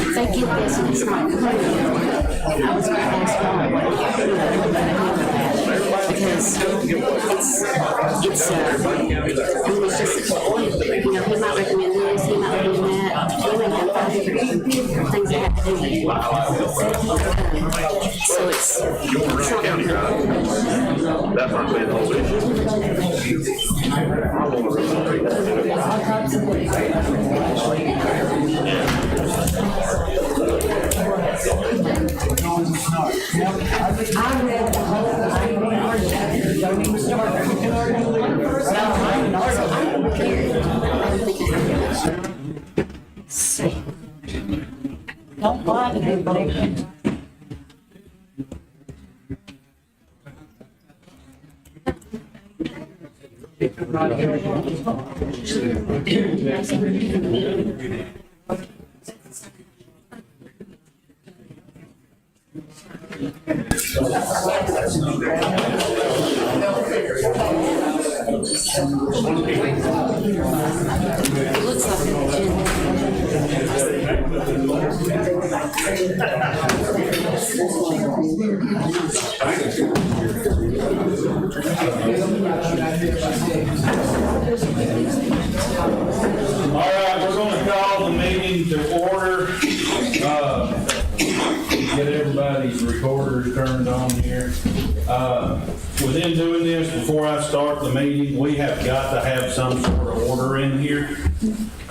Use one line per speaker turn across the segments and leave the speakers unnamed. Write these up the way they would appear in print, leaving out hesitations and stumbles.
They get this and it's not clear. I was going to ask because it's just, he might recommend this, he might recommend that. He may have 5 different things that have to do with it. So it's not going to
That's not been the whole issue.
I read the whole thing. Don't even start. Don't lie to everybody.
It looks like an agenda.
All right, we're going to call the meeting to order. Get everybody's recorders turned on here. Within doing this, before I start the meeting, we have got to have some sort of order in here.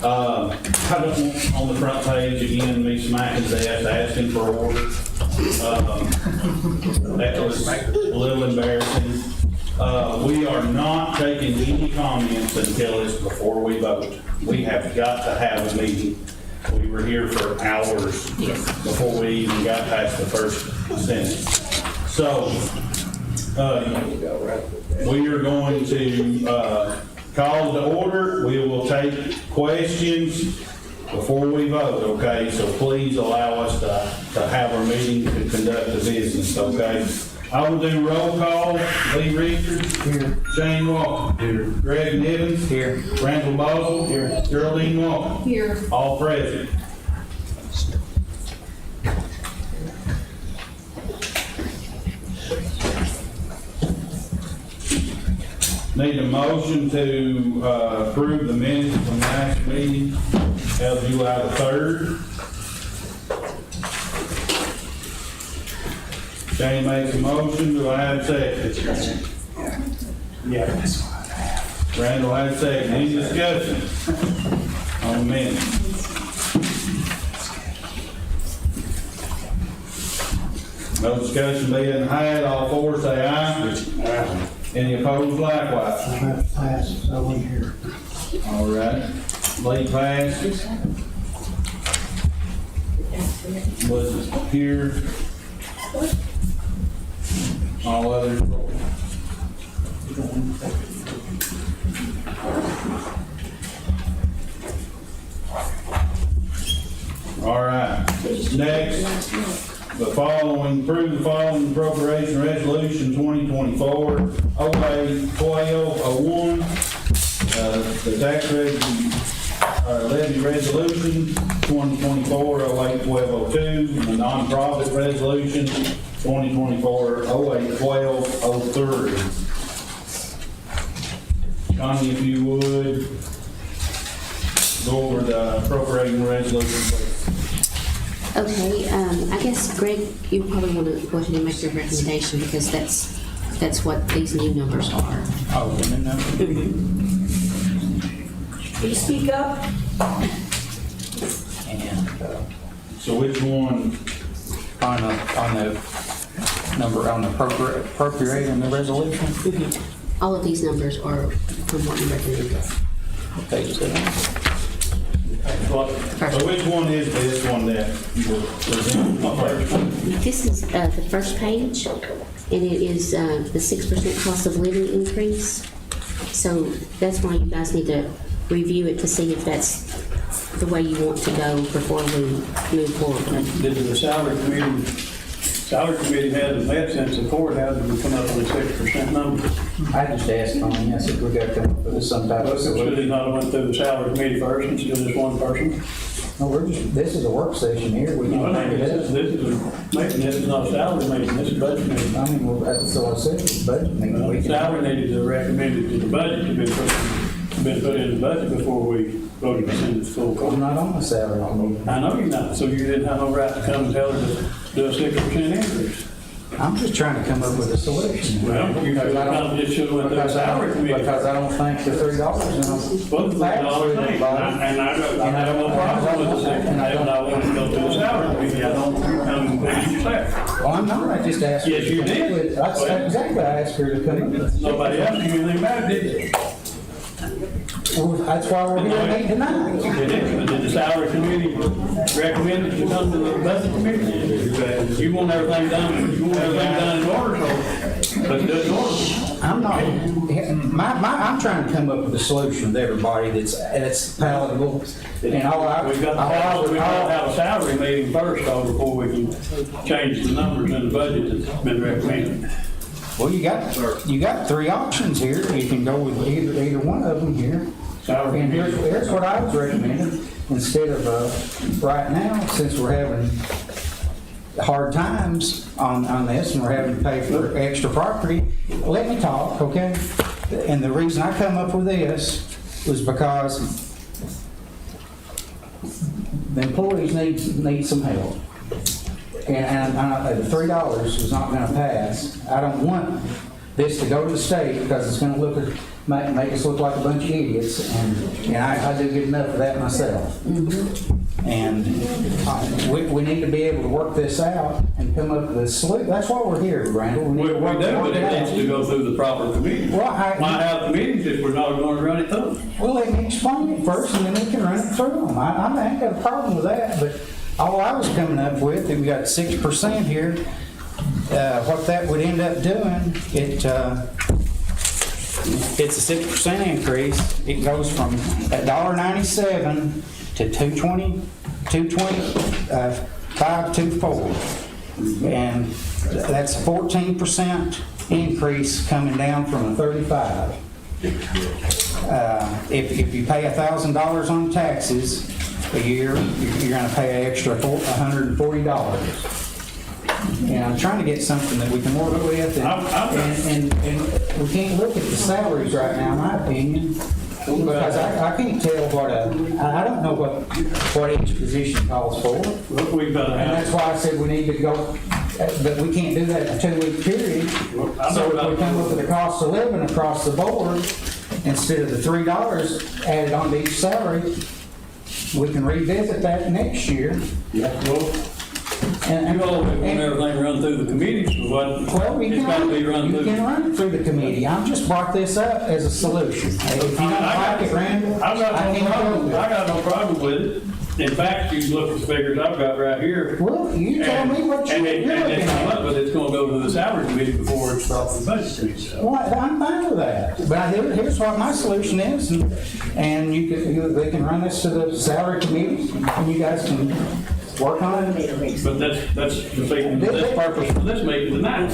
I don't want on the front page again me smacking the desk asking for order. That was a little embarrassing. We are not taking any comments until it's before we vote. We have got to have a meeting. We were here for hours before we even got past the first sentence. So, we are going to call to order. We will take questions before we vote, okay? So please allow us to have our meeting to conduct the business, okay? I will do roll call. Lee Richards. Here. Shane Walker. Here. Greg Nivens. Here. Randall Boswell. Here. Geraldine Walker.
Here.
All present. Need a motion to approve the minutes from last meeting held July the 3rd. Shane makes a motion, do I have a second? Yeah, that's what I have. Randall has a second, any discussion on the minutes? No discussion being had, all four say aye. Aye. Any opposed likewise?
I have to pass, I wasn't here.
All right, Lee passes. Was here. All others. All right, next, approve the following appropriation resolution 2024-08-1201, the tax levy resolution 2024-08-1202, and the nonprofit resolution 2024-08-1203. Connie, if you would, go over the appropriating resolution, please.
Okay, I guess Greg, you probably want to go ahead and make your recommendation because that's what these new numbers are.
Oh, the new number?
Please speak up.
So which one?
On the number on the appropriating the resolution?
All of these numbers are from what you recommended.
Page 7.
So which one is this one that you were presenting?
This is the first page, and it is the 6% cost of living increase. So that's why you guys need to review it to see if that's the way you want to go before we move forward.
Did the salary committee hasn't met since the court hasn't come up with a 6% number?
I just asked Tony, I said, we got to come up with some type of
Should it
solution.
not have went through the salary committee first instead of just one person?
No, this is a work session here, we
No,
can
I
make
think
it up.
this is not a salary meeting, this is budget meeting.
I mean, well, that's what I said, it's budget meeting. We
The
can-
salary needed to recommend it to the budget, to been put in the budget before we voted to send it to full
I'm
court.
not on the salary committee.
I know you're not, so you didn't have no right to come and tell her to do a 6% increase.
I'm just trying to come up with a solution.
Well, you
Because I don't-
it should have went to the salary committee.
Because I don't think the $3 is enough.
Well, $3 thing, and I have no problem with the second, and I want to go to the salary committee, I don't come and put it yourself.
Well, I'm not, I just asked. her
Yes,
to
you
come up
did.
with- That's exactly, I asked her to come up with.
Nobody asked you anything about it, did they?
Well, that's why we're here meeting tonight.
Did the salary committee recommend that you come to the budget committee? You want everything done in order, so let's do it in order.
I'm not, I'm trying to come up with a solution to everybody that's palatable. And all I,
We've got to have a salary meeting first, though, before we can change the numbers in the budget that's been recommended.
well, you got 3 options here. You can go with either one of them here.
Salary
And
committee.
here's what I was recommending, instead of, right now, since we're having hard times on this and we're having to pay for extra property, let me talk, okay? And the reason I come up with this was because the employees need some help. And the $3 is not gonna pass. I don't want this to go to the state because it's gonna make us look like a bunch of idiots, and I do get enough of that myself. And we need to be able to work this out and come up with a solution. That's why we're here, Randall. We
We
need
do,
to work
but
it
it needs to
out.
go through the proper committee.
Well,
Why have the meetings if we're not going to run it through?
Well, let me explain it first, and then we can run it through them. I ain't got a problem with that, but all I was coming up with, that we got 6% here, what that would end up doing, it's a 6% increase. It goes from $1.97 to $2.2524, and that's a 14% increase coming down from a 35. If you pay $1,000 on taxes a year, you're going to pay an extra $140. And I'm trying to get something that we can work with, and we can't look at the salaries right now, in my opinion, because I can't tell I don't know what each position calls for.
Look, we've got to
And that's
have.
why I said we need to go, but we can't do that in a 2-week period. So if we come up with a cost of living across the board, instead of the $3 added on to each salary, we can revisit that next year.
Well, you all want everything run through the committees, but
Well,
it's got to be run
you
through.
can run it through the committee. I've just brought this up as a solution. If you don't like it, Randall,
I've got
I
no
can't
problem,
help it.
I got no problem with it. In fact, you look at the figures I've got right here.
Well, you tell me what you're
And
looking
it's come
at.
up, but it's going to go to the salary committee before it's brought to the budget committee. So.
Well, I'm fine with that, but here's what my solution is, and they can run this to the salary committee, and you guys can work on it.
But that's the purpose for this meeting tonight.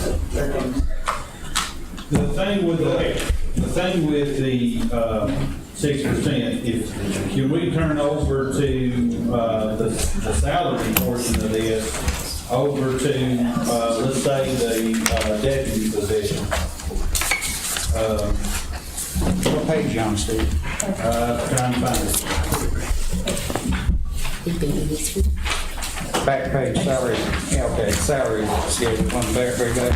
The thing with the 6%, can we turn over to the salary portion of this over to let's say the deputy position?
What page you on, Steve?
Trying to find it.
You've been in this one.
Back page, salary, yeah, okay, salary schedule, one back, very good.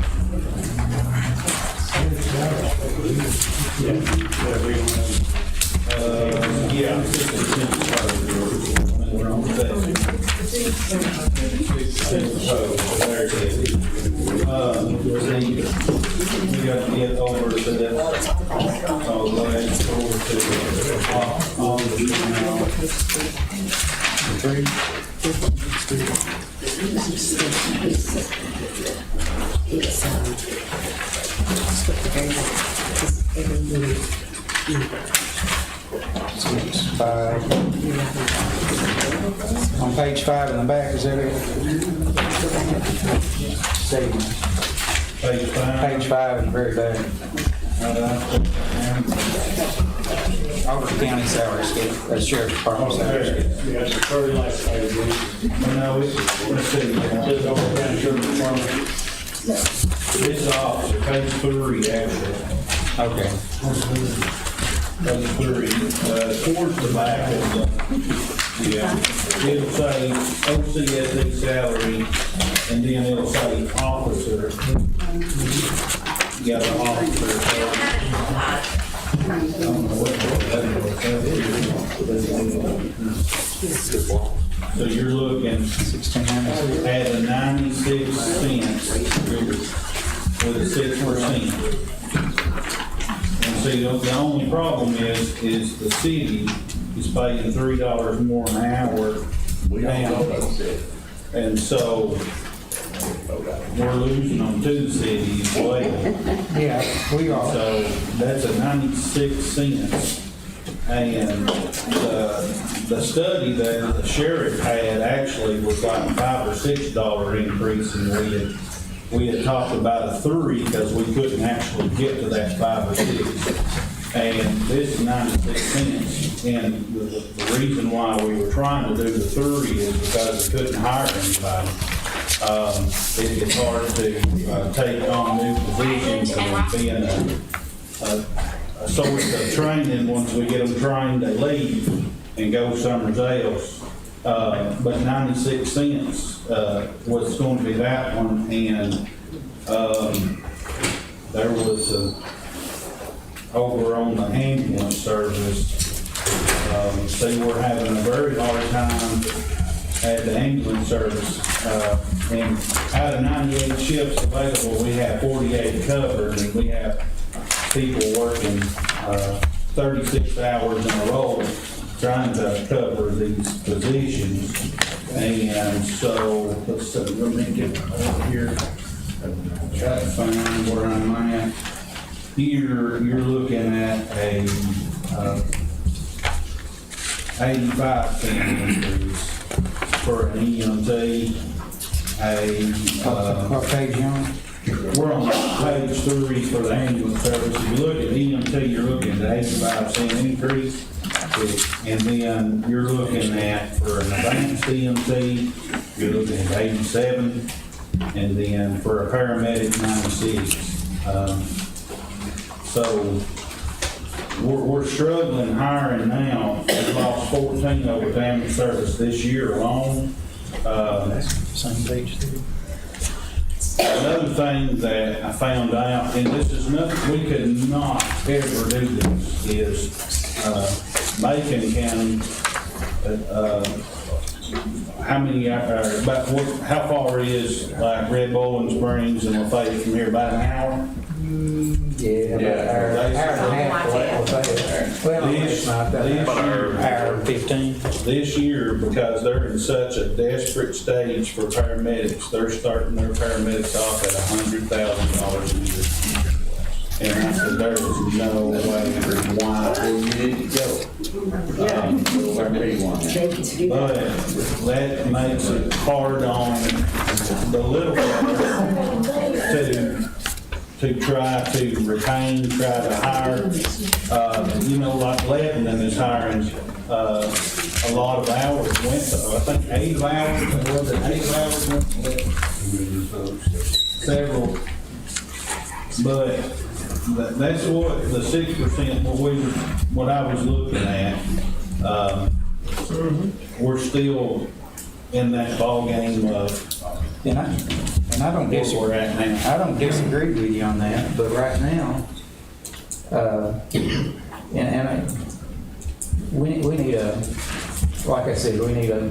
Yeah. We're on that. So, there it is. We got to get over to that. Oh, let's go over to all the
On page 5 in the back, is that it? Savings.
page 5.
Page 5 in the very back. Overton County salary scale, that's Sheriff's Department salary scale.
Yes, the very last page.
No, let's see.
Just over County Sheriff Department.
This is officer, page 3, actually.
Okay.
Page 3, towards the back of the, yeah, it'll say OCSD salary, and then it'll say officer. Yeah, the officer. I don't know what so you're looking
1600.
at a 96 cents with a 6%. And see, the only problem is the city is paying $3 more an hour now. And so we're losing them to the city as well.
Yeah, we are.
So that's a 96 cents. And the study that the sheriff had actually was like a $5 or $6 increase, and we had talked about a 3 because we couldn't actually get to that 5 or 6. And this is 96 cents. And the reason why we were trying to do the 3 is because we couldn't hire anybody. It's hard to take on new positions and being a source of training. Once we get them trained, they leave and go somewhere else. But 96 cents was going to be that one, and there was over on the ambulance service. See, we're having a very hard time at the ambulance service. And out of 98 shifts available, we have 48 covered, and we have people working 36 hours in a row trying to cover these positions. And so, let's see, let me get over here. Try to find where I'm at. Here, you're looking at a 85 cent increase for an EMT.
What page you on?
We're on page 3 for the ambulance service. If you look at EMT, you're looking at 85 cent increase. And then you're looking at, for an advanced EMT, you're looking at 87. And then for a paramedic, 96. So we're struggling hiring now. We've lost 14 over damage service this year alone.
Same page 3.
Another thing that I found out, and this is nothing, we could not ever do this, is Macon County, how many, about what, how far is like Red Bowling Springs and Lafayette from here? About an hour?
Yeah, about an hour and a half. Well, it's not that. Hour and 15.
This year, because they're in such a desperate stage for paramedics, they're starting their paramedics off at $100,000 a year. And I said, there is no way why you need to go. But that makes it hard on the little guys to try to retain, try to hire. Like Lebanon is hiring a lot of hours. Went to, I think 8 hours, was it 8 hours? Went to Lebanon. Several. But that's what the 6%, what I was looking at. We're still in that ball game of
And I don't
where
disagree.
we're at now.
I don't disagree with you on that, but right now, we need like I said, we need a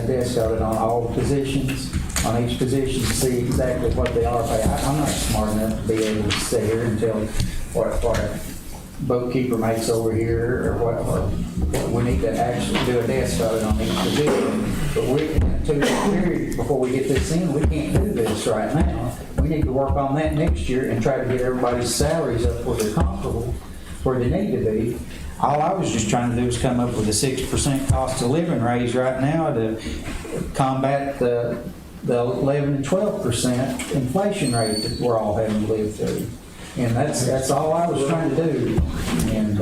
desk audit on all positions. on each position to see exactly what they are paid. I'm not smart enough to be able to sit here and tell what a bookkeeper makes over here, or we need to actually do a desk vote on each position. But we, in a 2-year period before we get this in, we can't do this right now. We need to work on that next year and try to get everybody's salaries up where they're comfortable, where they need to be. All I was just trying to do is come up with a 6% cost of living raise right now to combat the 11 and 12% inflation rate that we're all having to live through. And that's all I was trying to do. And,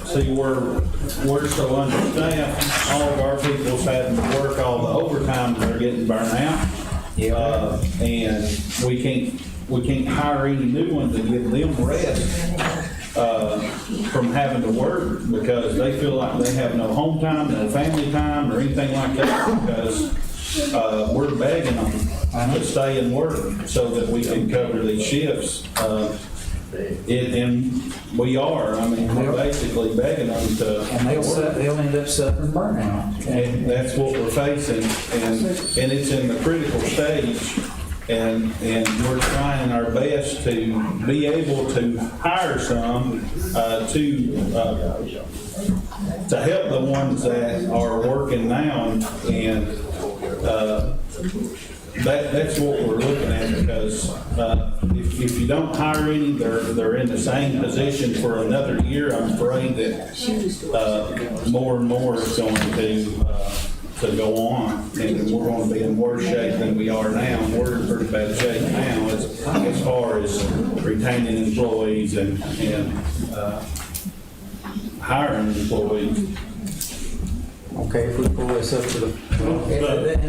See, we're so understaffed, all of our people's having to work all the overtime, and they're getting burnt out. And we can't hire any new ones and give them rest from having to work, because they feel like they have no home time, no family time, or anything like that, because we're begging them to stay and work so that we can cover these shifts. And we are, I mean, we're basically begging them to.
And they'll end up suffering burnout.
And that's what we're facing, and it's in the critical stage, and we're trying our best to be able to hire some to help the ones that are working now, and that's what we're looking at, because if you don't hire any, they're in the same position for another year. I'm afraid that more and more is going to go on, and we're going to be in worse shape than we are now. We're in pretty bad shape now as far as retaining employees and hiring employees.
Okay, if we pull this up to and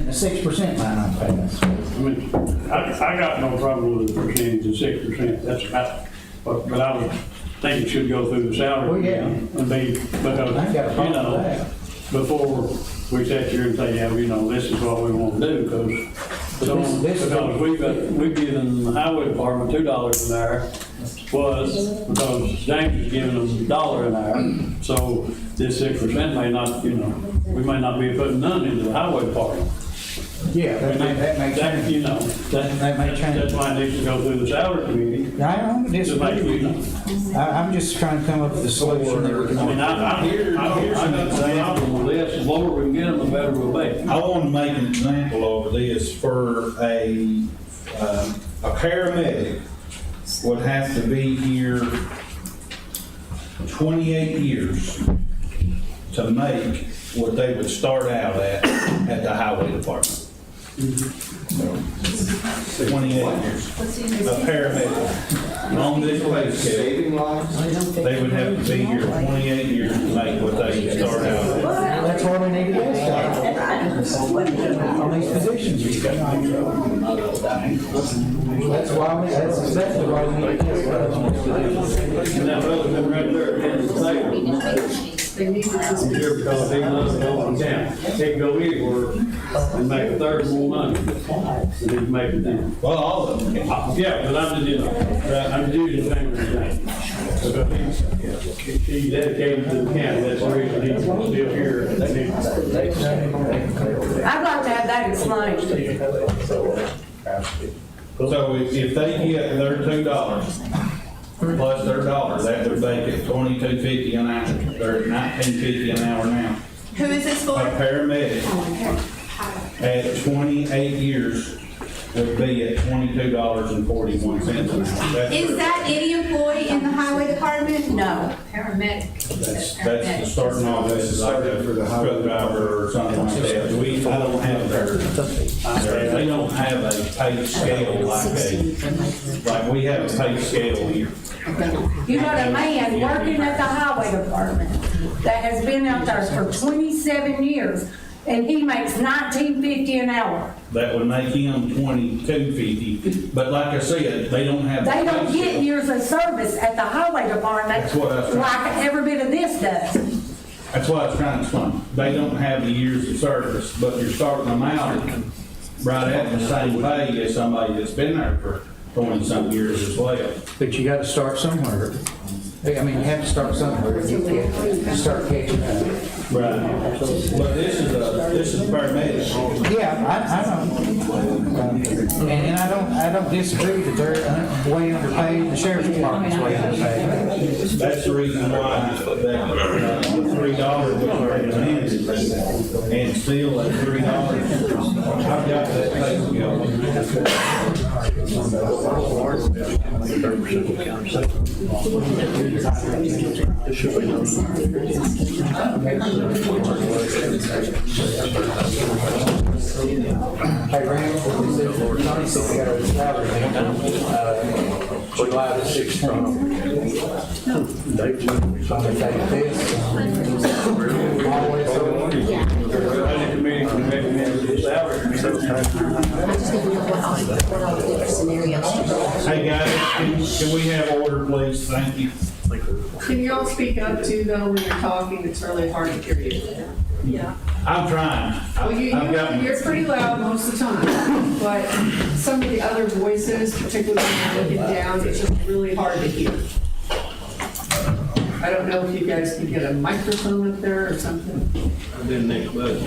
the 6% might not pass.
I mean, I got no problem with the percentage of 6%, that's about, but I would think it should go through the salary.
Well, yeah.
And be, because,
I ain't got a problem with that.
before we sit here and say, yeah, this is what we want to do, because we've given the highway department $2 an hour, because James is giving them $1 an hour, so this 6% may not, we may not be putting none into the highway department.
Yeah, that may change. That may change.
That's why it needs to go through the salary committee.
I don't
To make,
disagree. I'm just trying to come up with a solution that we can.
I mean, I'm not saying I'm on the list, the lower we can get them, the better we'll be.
I want to make an example over this. For a paramedic would have to be here 28 years to make what they would start out at the highway department. 28 years. A paramedic on this pay scale, they would have to be here 28 years to make what they would start out at.
That's why we need to get on these positions. That's exactly why we need to get
And that brother's been right there in the table. Here because he loves to go on down. He can go anywhere and make a third more money than he's making now.
Well, all of them.
Yeah, but I'm just using things. Because he's dedicated to the county, that's the reason he's still here.
I'd like to have that explained.
So if they get their $2 plus their $1, that would make it $22.50 an hour. They're $19.50 an hour now.
Who is this
A
for?
paramedic at 28 years would be at $22.41 an hour.
Is that any employee in the highway department? No.
That's the starting off, as like a truck driver or something like that. I don't have they don't have a pay scale like we have a pay scale here.
You got a man working at the highway department that has been out there for 27 years, and he makes $19.50 an hour.
That would make him $22.50. But like I said, they don't have.
They don't get years of service at the highway department
That's what I was trying-
like every bit of this does.
That's what I was trying to explain. They don't have the years of service, but you're starting them out right at the same pay as somebody that's been there for 20-something years as well.
But you gotta start somewhere. I mean, you have to start somewhere. You can't start catching up.
Right. But this is paramedics.
Yeah, I know. And I don't disagree that they're way underpaid, the sheriff's department's way underpaid.
That's the reason why that $3 was recommended, and still at $3, I've got that
Hey, Rand, Tony said we got a salary, July the 16th. I'm gonna take this. Always over.
Budget committee can recommend the salary.
I just need to know what all the different scenarios.
Hey, guys, can we have order, please? Thank you.
Can you all speak up too, though, when you're talking? It's really hard to hear you. Yeah.
I'm trying.
Well, you're pretty loud most of the time, but some of the other voices, particularly when you're looking down, it's just really hard to hear. I don't know if you guys can get a microphone up there or something.
Then next budget.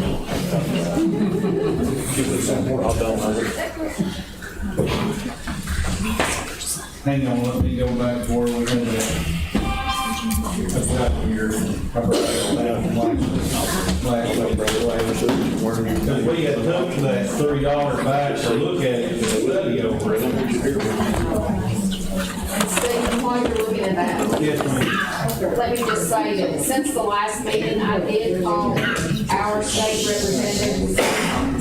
Hang on, let me go back to where we had that. I've got here. I brought it down from last week. Because we had took that $3 back to look at it, to study over it.
Stephen, while you're looking at that,
Yes, ma'am.
let me just say that since the last meeting, I did call our state representative,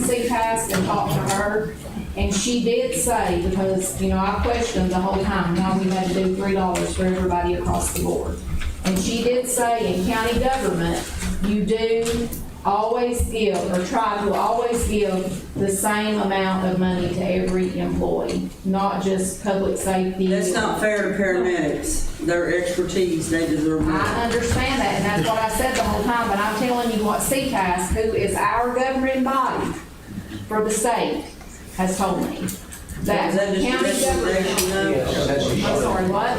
CPAS, and talk to her. And she did say, because, I questioned the whole time why we had to do $3 for everybody across the board. And she did say in county government, you do always give, or try to always give the same amount of money to every employee, not just public safety.
That's not fair to paramedics. Their expertise, they deserve more.
I understand that, and that's what I said the whole time, but I'm telling you what CPAS, who is our governing body for the state, has told me. That
Is that just a
county
recommendation,
government.
though?
I'm sorry, what?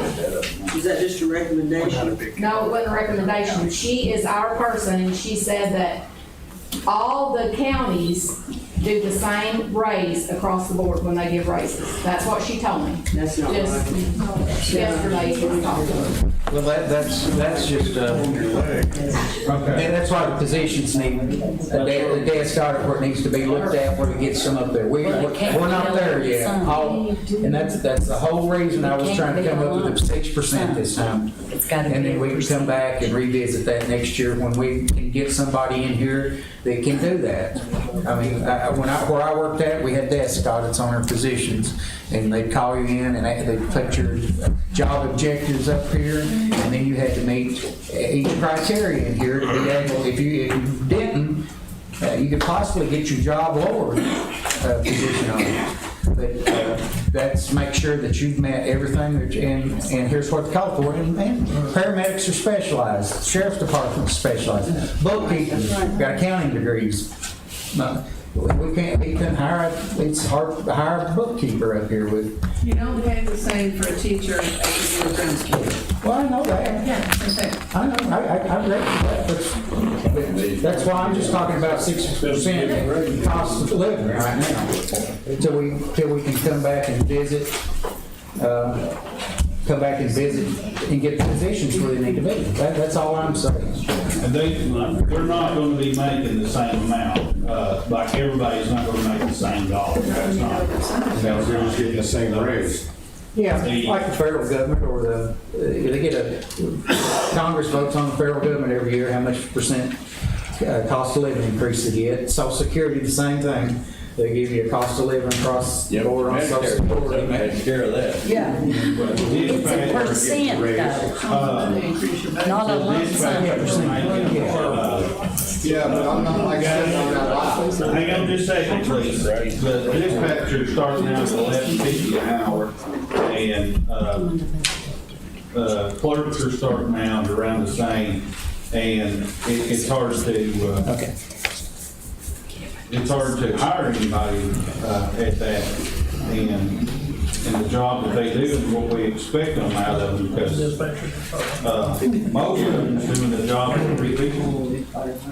Is that just a recommendation?
No, it wasn't a recommendation. She is our person, and she said that all the counties do the same raise across the board when they give raises. That's what she told me.
That's not
Just
right.
yesterday when we talked to her.
Well, that's just, and that's why the positions need, the desk audit where it needs to be looked at, where it gets some up there. We're not there yet. And that's the whole reason I was trying to come up with the 6% this time. And then we can come back and revisit that next year when we can get somebody in here that can do that. I mean, where I worked at, we had desk audits on our positions, and they'd call you in and they'd put your job objectives up here, and then you had to meet each criteria in here to be able, if you didn't, you could possibly get your job lower position on it. But that's make sure that you've met everything, and here's what they call for it. And paramedics are specialized, sheriff's department's specialized, bookkeepers got accounting degrees. No, we can't hire, it's hard to hire a bookkeeper up here with.
You don't pay the same for a teacher as your principal.
Well, I know that.
Yeah, okay.
I know, I read that, but that's why I'm just talking about 6% cost of living right now. Till we can come back and visit, and get the positions where they need to be. That's all I'm saying.
And they're not gonna be making the same amount, like everybody's not gonna make the same dollar. That's not.
They're just getting the same raise.
Yeah, like the federal government or they get Congress votes on the federal government every year, how much percent cost of living increase they get. Social Security, the same thing. They give you a cost of living across the board on Social Security.
Takes care of that.
Yeah. It's a percent though, not a lump sum.
Yeah, but I'm not like that.
Hang on just a second, please. The dispatcher starting out at $11.50 an hour, and clerks are starting out around the same, and it's hard to, it's hard to hire anybody at that, and in the job that they do and what we expect them out of them, because, most of them is doing the job for 3 people.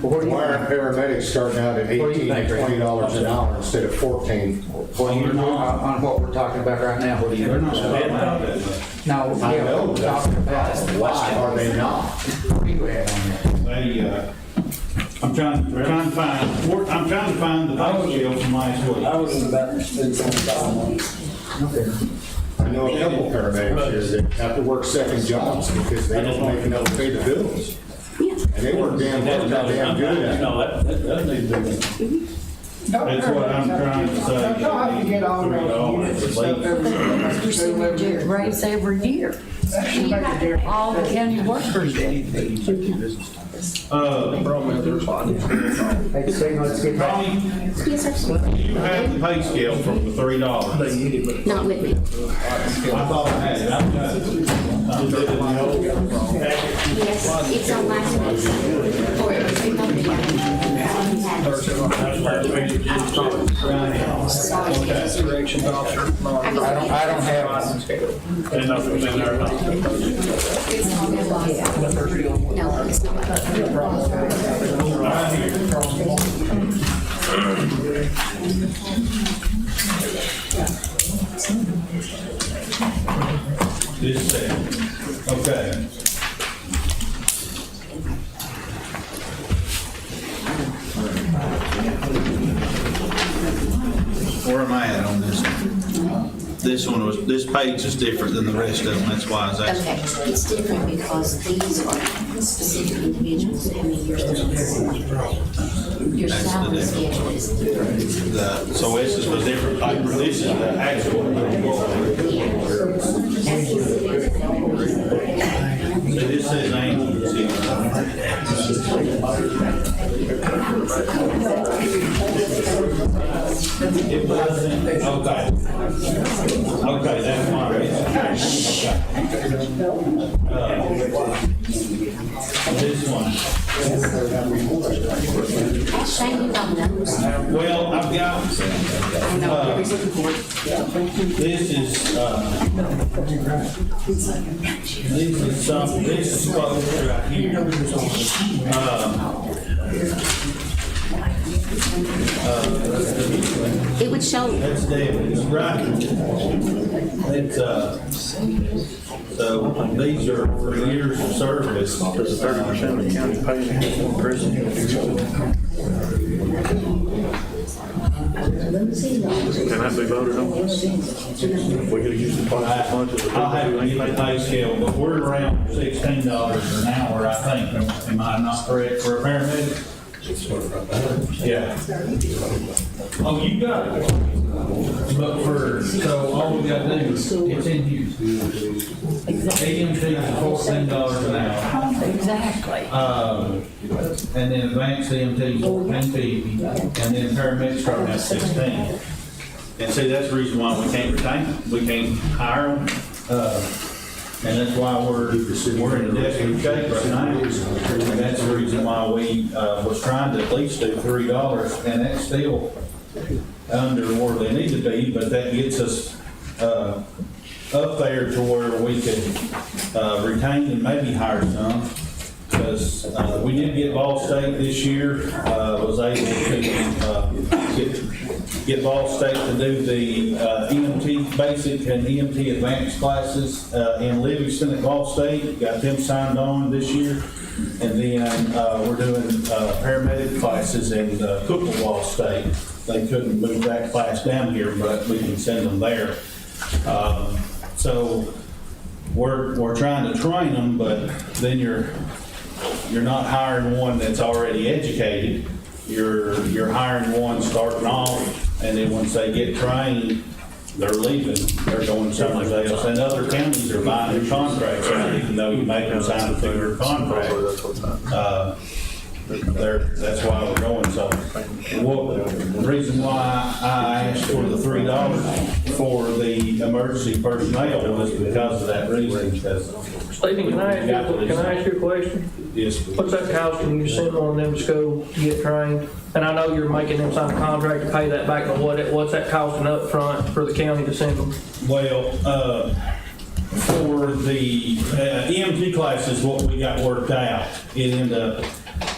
Why aren't paramedics starting out at $18 to $20 an hour instead of 14?
Well, you're not on what we're talking about right now, what do you?
They're not starting out that much.
No,
I
yeah,
know,
we're
that's
talking about
why are they not?
where you at on that?
They, I'm trying to find the pay scale from last week.
I was about to spend some time on it.
I know a couple paramedics here that have to work second jobs because they don't make enough to pay the bills. And they work damn good at it.
No, that needs to be done.
That's what I'm trying to say.
You're seeing it raise every year. All the county workers do.
Hey, Steve, let's get back.
Connie,
Yes, sir.
you have the pay scale from the $3.
Not with me.
I thought I had it. I've got it.
Yes, it's on last week's. Or it was in the video.
I don't have one.
And nothing's in there about it.
No, it's not.
This thing. Okay.
Where am I at on this? This page is different than the rest of them, that's why I was asking.
Okay, it's different because these are specific individuals, how many years they're your salary schedule is different.
So this is a different type, this is the actual. So this says agency. It wasn't, okay. Okay, that's fine. This one.
Shane, you don't know.
Well, I've got, this is some, this is supposed right here.
It would show,
That's David, it's right. It's, so these are for years of service.
Does 30% of the county pay in prison? Can that be voted on? We're gonna use the twice as much as
I'll have to get the pay scale, but we're around $16 an hour, I think. Am I not correct for a paramedic? Yeah. Oh, you got it. But so all we gotta do is continue. AMT is $14 an hour.
Exactly.
And then advanced EMT is $10.50, and then paramedics starting at 16. And see, that's the reason why we can't retain them, we can't hire them. And that's why we're in a desperate shape right now. And that's the reason why we, was trying to at least do $3, and that's still under where they need to be, but that gets us, up there to where we could, retain and maybe hire some. Because, we did get Ball State this year, was able to, get Ball State to do the EMT basic and EMT advanced classes in Livingston at Ball State. Got them signed on this year. And then we're doing paramedic classes in Cook Ball State. They couldn't move that class down here, but we can send them there. So we're trying to train them, but then you're not hiring one that's already educated. You're hiring one starting off, and then once they get trained, they're leaving. They're going somewhere else. And other counties are buying their contracts out, even though you make them sign a 2-year contract. that's why we're going. So the reason why I asked for the $3 for the emergency personnel was because of that reason.
Stephen, can I ask you a question?
Yes, please.
What's that costing you to send one of them to school to get trained? And I know you're making them sign a contract to pay that back, but what's that costing up front for the county to send them?
Well, for the EMT classes, what we got worked out, it ended up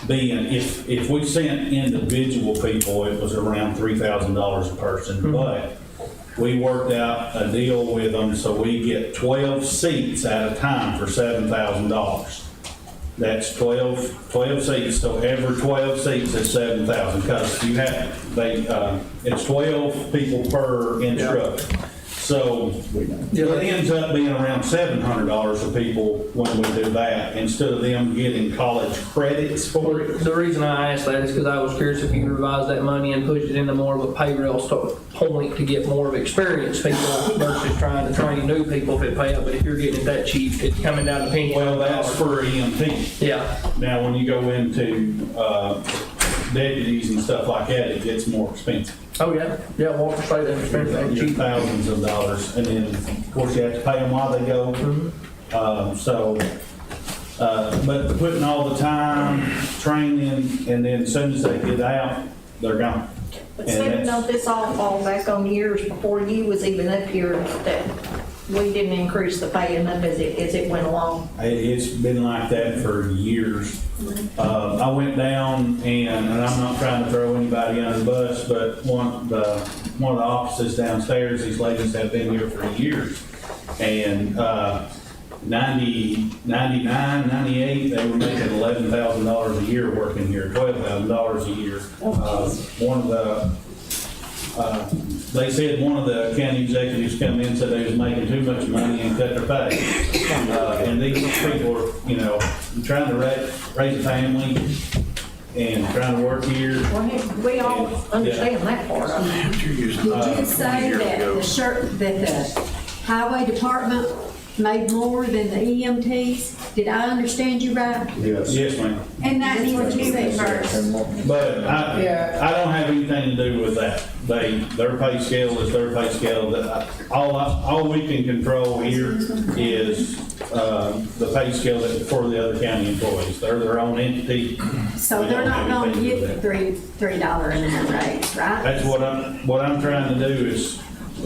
being, if we sent individual people, it was around $3,000 a person. But we worked out a deal with them, so we get 12 seats at a time for $7,000. That's 12 seats, so every 12 seats is 7,000, because you have, it's 12 people per instructor. So it ends up being around $700 for people when we do that, instead of them getting college credits for it.
The reason I asked that is because I was curious if you revised that money and pushed it into more of a payroll point to get more of experienced people versus trying to train new people if it pay up. But if you're getting it that cheap, it's coming down to penny.
Well, that's for EMT.
Yeah.
Now, when you go into deputies and stuff like that, it gets more expensive.
Oh, yeah. Yeah, Walker State understands
You're
cheap.
thousands of dollars, and then, of course, you have to pay them while they go. But putting all the time, training, and then as soon as they get out, they're gone.
But
And
Stephen,
that's-
don't this all fall back on years before you was even up here that we didn't increase the pay enough as it went along?
It's been like that for years. I went down and I'm not trying to throw anybody under the bus, but one of the offices downstairs, these ladies have been here for years. And 99, 98, they were making $11,000 a year working here, $12,000 a year. They said one of the county executives come in and said they was making too much money and cut their pay. And these people are, trying to raise a family and trying to work here.
Well, we all understand that part of it.
Did you say that the highway department made more than the EMTs? Did I understand you right?
Yes.
Yes, ma'am.
And that's what you said first.
But I don't have anything to do with that. Their pay scale is their pay scale. All we can control here is the pay scale for the other county employees. They're their own entity.
So
We
they're
don't
not
have
gonna
anything to
get
do
the
with
$3 an hour raise, right?
That's what I'm trying to do is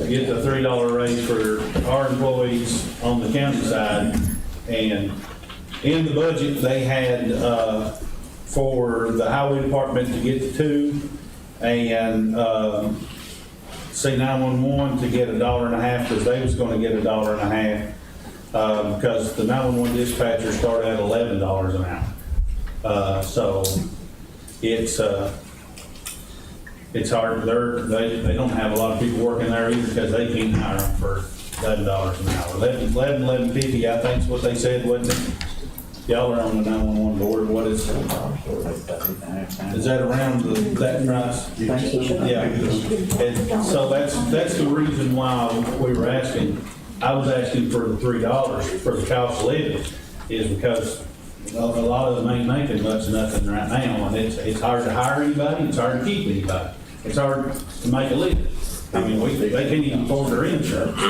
get the $3 raise for our employees on the county side. And in the budget, they had, for the highway department to get to 2, and, C911 to get $1.50, because they was gonna get $1.50, because the 911 dispatcher started at $11 an hour. So it's hard. They don't have a lot of people working there either, because they can't hire them for $11 an hour. $11.50, I think is what they said, wasn't it? Y'all are on the 911 board. What is that around that price? Yeah. And so that's the reason why we were asking. I was asking for the $3 for the cost of living, is because a lot of them ain't making much of nothing right now, and it's hard to hire anybody, it's hard to keep anybody, it's hard to make a living. I mean, they can't even afford their insurance. We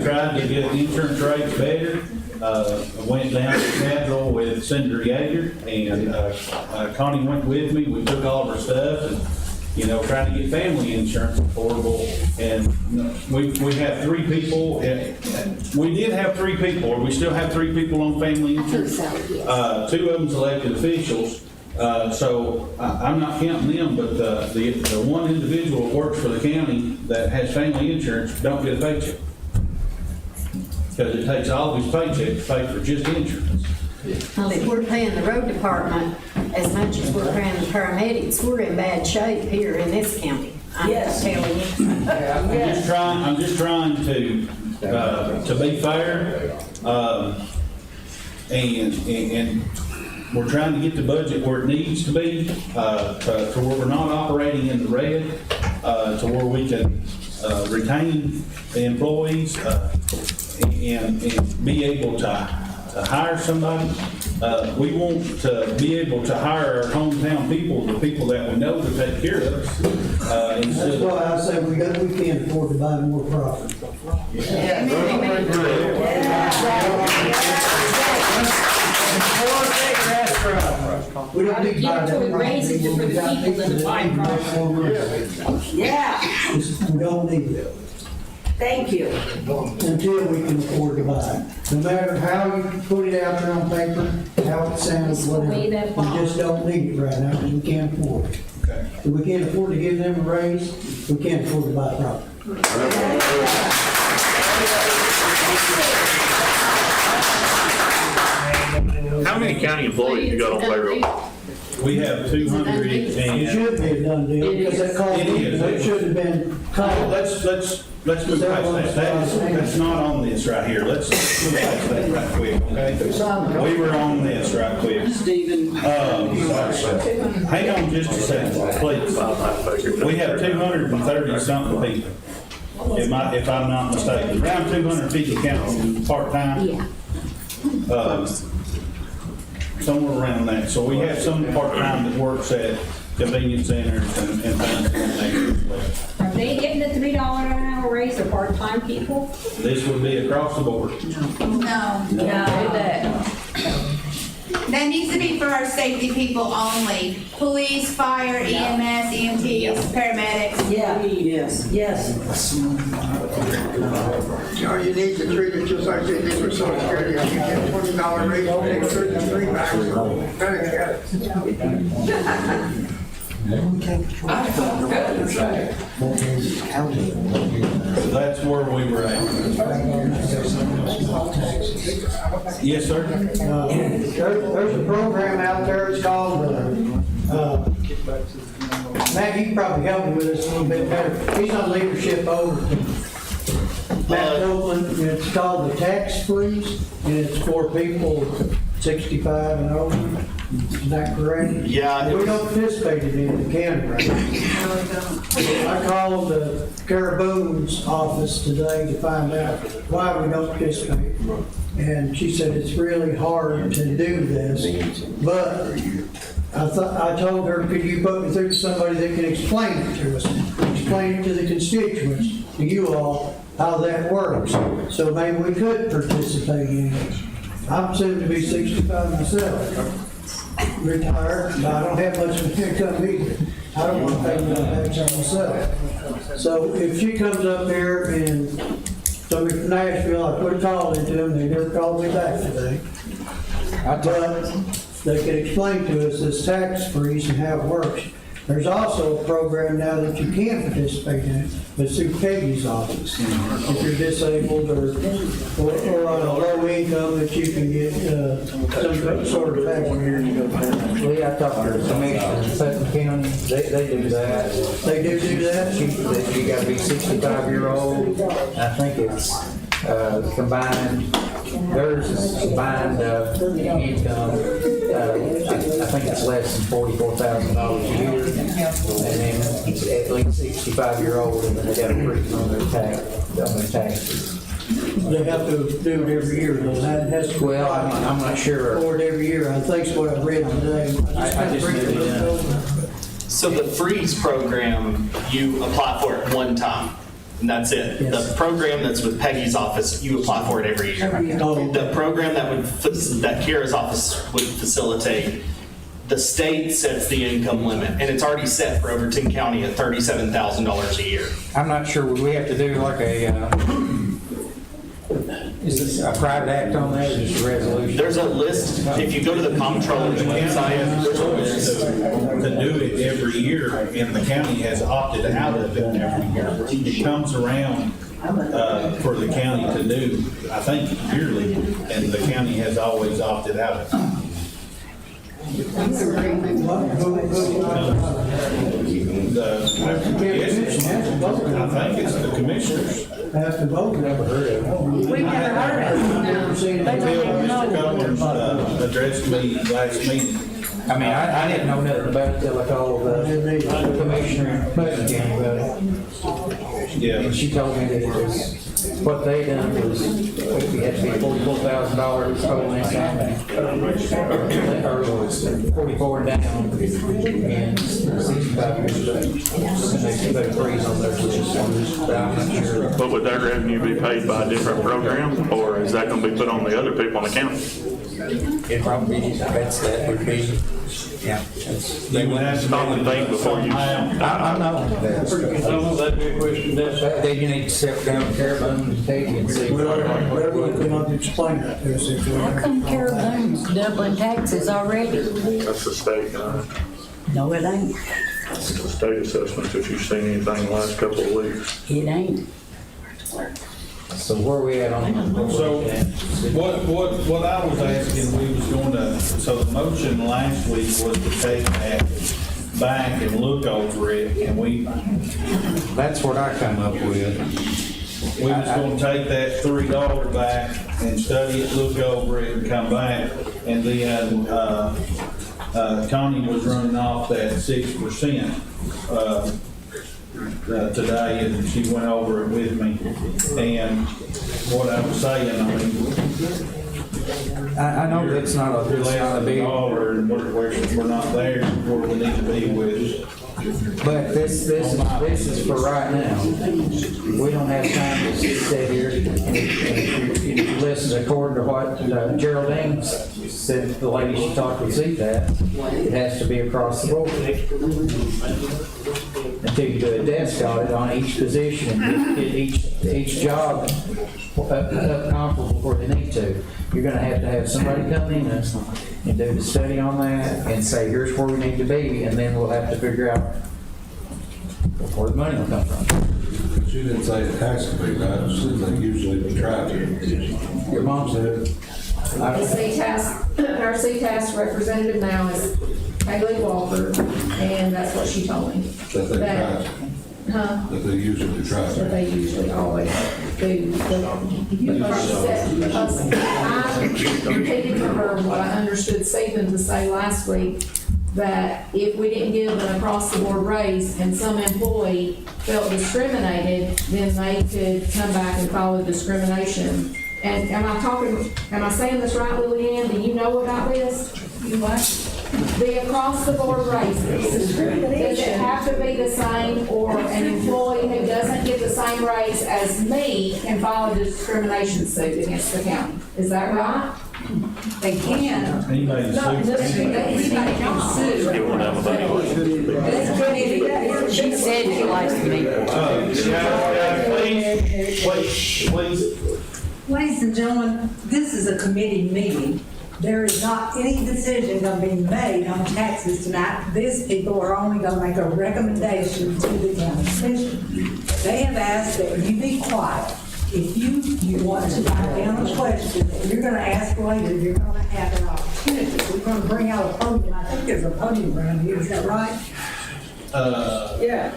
tried to get insurance rates better, went down to Capitol with Senator Yeager, and Connie went with me, we took all of our stuff, and trying to get family insurance affordable. And we have 3 people. We did have 3 people, or we still have 3 people on family insurance. 2 of them's elected officials. So I'm not counting them, but the one individual that works for the county that has family insurance don't get a paycheck. Because it takes all of his paycheck to pay for just insurance.
Well, if we're paying the road department as much as we're paying the paramedics, we're in bad shape here in this county. I'm just telling you.
I'm just trying to be fair, and we're trying to get the budget where it needs to be, to where we're not operating in the red, to where we can retain the employees, and be able to hire somebody We want to be able to hire our hometown people, the people that we know to take care of us. Instead
That's
of
why I say we can't afford to buy more property. We don't need to buy that property.
for the people that buy
property.
Yeah,
We don't need it
thank you.
until we can afford to buy it. No matter how you put it out there on paper, how it sounds, whatever, we just don't need it right now because we can't afford it.
Okay.
If we can't afford to give them a raise, we can't afford to buy property.
How many county employees you got on payroll?
we have 200
It
and.
should be a done deal because that call,
It is.
it should have been called.
Let's move past that. That's not on this right here. Let's move past that right quick, okay? We were on this right quick.
Stephen.
Hang on just a second, please. We have 230 something people. If I'm not mistaken, around 250 counting part-time.
Yeah.
Somewhere around that. So we have some part-time that works at convenience centers and things of that nature as well.
Are they getting the $3 an hour raise for part-time people?
This would be across the board.
No, that needs to be for our safety people only. Police, fire, EMS, EMTs, paramedics.
Yeah, yes.
Or you need to treat it just like they did for Social Security. You get $20 raise, you take 33 back.
So that's where we were at. Yes, sir?
There's a program out there, it's called, Matt, you can probably help me with this a little bit better. He's on leadership Overton. Matt Copeland, and it's called the Tax Freeze, and it's for people 65 and over. Is that correct?
Yeah.
We don't participate in the county right now. I called the Caribou's office today to find out why we don't participate. And she said it's really hard to do this, but I told her, could you put me through to somebody that can explain it to us, explain it to the constituents, to you all, how that works. So maybe we could participate in it. I'm soon to be 65 myself, retired, but I don't have much income either. I don't want to pay no tax on myself. So if she comes up here and somebody from Nashville, I put a call into them, they never called me back today. But they can explain to us this tax freeze and how it works. There's also a program now that you can participate in it, but it's through Peggy's office. If you're disabled or on a low income, that you can get some sort of tax.
Lee, I talked to the commissioner in Sutton County, they do that.
They do that?
You gotta be 65-year-old, I think it's combined, theirs is combined income, I think it's less than $44,000 a year. And then it's at least 65-year-old, and then they got a freeze on their taxes.
They have to do it every year, though. That has to.
Well, I'm not sure.
For it every year, I think's what I read today.
I just knew they done.
So the freeze program, you apply for it one time, and that's it.
Yes.
The program that's with Peggy's office, you apply for it every year.
Oh.
The program that Kira's office would facilitate, the state sets the income limit, and it's already set for Overton County at $37,000 a year.
I'm not sure, would we have to do like is this a private act on that, or just a resolution?
There's a list, if you go to the comptroller's website, there's a list.
To do it every year, and the county has opted out of it every year. It comes around for the county to do, I think yearly, and the county has always opted out of it. I think it's the commissioners.
Have to vote.
We've never heard of it.
Mr. Collins addressed me last meeting.
I mean, I didn't know nothing about it till I called the commissioner in Putnam County about it.
Yeah.
And she told me that it was what they done was, we had to be $44,000 total income, or 44 and down, and 65 years old. And they put a freeze on their systems, but I'm not sure.
But would that revenue be paid by a different program, or is that gonna be put on the other people in the county?
It probably, that would be, yeah.
You would have to
Stop and think before you.
I know.
That'd be a question,
Then you need to sit down with Carabone and Katie and see.
They're going to come up and explain that to us. If
How come Caraboone's doubling taxes already?
That's the state,
No, it ain't.
it's the state assessment, if you've seen anything the last couple of weeks.
It ain't.
So where are we at on?
So, what I was asking, we was going to, so the motion last week was to take that back and look over it, and
That's what I come up with.
we was gonna take that $3 back and study it, look over it, and come back, and then, Connie was running off that 6%, today, and she went over it with me, and what I was saying, I mean,
I know that's not a big,
and we're not there where we need to be with.
but this is for right now. We don't have time to sit here and if you listen according to what Geraldine said, the lady she talked with CPAC, it has to be across the board. Until you do a desk audit on each position and get each job up comparable before they need to. You're gonna have somebody come in and do the study on that and say, here's where we need to be, and then we'll have to figure out where the money will come from.
But you didn't say it has to be, right? They usually try to.
Your mom said.
Our CTAS representative now is Haley Walker, and that's what she told me.
That they try.
Huh?
That they usually try
That
to.
they usually always do. Because I repeated to her what I understood Stephen to say last week, that if we didn't give an across-the-board raise and some employee felt discriminated, then they could come back and file a discrimination. And am I saying this right, Lillian? Do you know about this? What? The across-the-board raises, does it have to be the same, or an employee who doesn't get the same raise as me can file a discrimination suit against the county? Is that right?
They can.
Anybody
She said she likes me.
Please.
Ladies and gentlemen, this is a committee meeting. There is not any decision going to be made on taxes tonight. These people are only going to make a recommendation to the county commission. They have asked that you be quiet. If you want to write down a question that you're going to ask later, you're going to have an opportunity. We're going to bring out a podium. I think there's a podium around here. Is that right?
Yeah.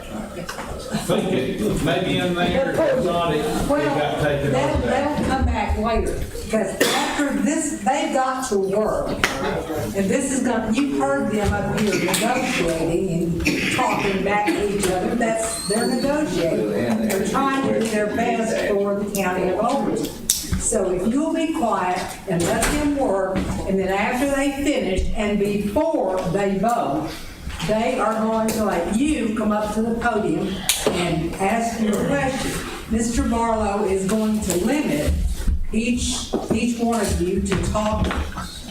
I think it maybe in there, it's on it, it got taken off there.
They'll come back later, because after this, they've got to work. And this is going, you've heard them up here negotiating and talking back to each other. They're negotiating. They're trying to do their best for the county of Overton. So if you'll be quiet and let them work, and then after they finish and before they vote, they are going to let you come up to the podium and ask your question. Mr. Barlow is going to limit each one of you to talk,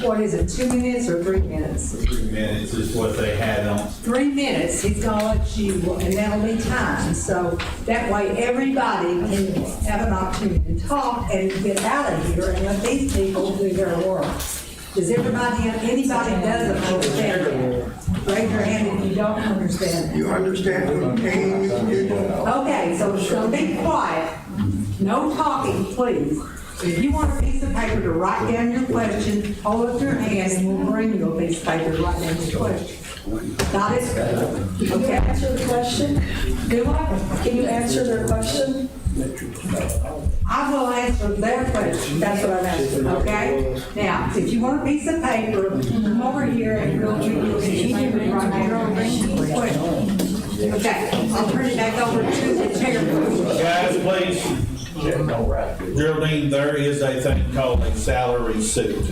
what is it, 2 minutes or 3 minutes?
3 minutes is what they had on.
3 minutes, he's gonna let you, and that'll be time. So that way everybody can have an opportunity to talk and get out of here and let these people do their work. Does anybody doesn't understand that? Raise your hand if you don't understand that.
You understand
Okay, so it's gonna be quiet. No talking, please. If you want a piece of paper to write down your question, hold up your hand and we'll bring you a piece of paper to write down your question. Got it?
Can you answer the question?
Do what?
Can you answer their question?
I will answer their question. That's what I'm asking, okay? Now, if you want a piece of paper, come over here and we'll give you a piece of paper to write down your question. Okay, I'll turn it back over to the chair.
Guys, please. Geraldine, there is a thing called a salary suit.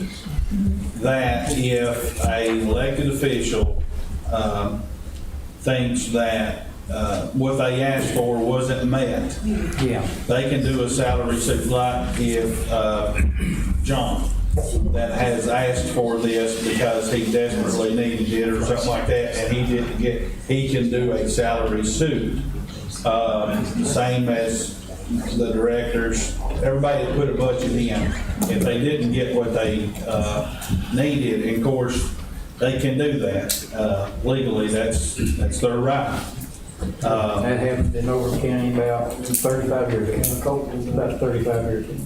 That if a elected official thinks that what they asked for wasn't met, they can do a salary suit. Like if John, that has asked for this because he desperately needed it or something like that, and he didn't get, he can do a salary suit. Same as the directors, everybody that put a budget in, if they didn't get what they needed, and of course, they can do that. Legally, that's their right.
That happened in Overton County about 35 years ago. About 35 years ago.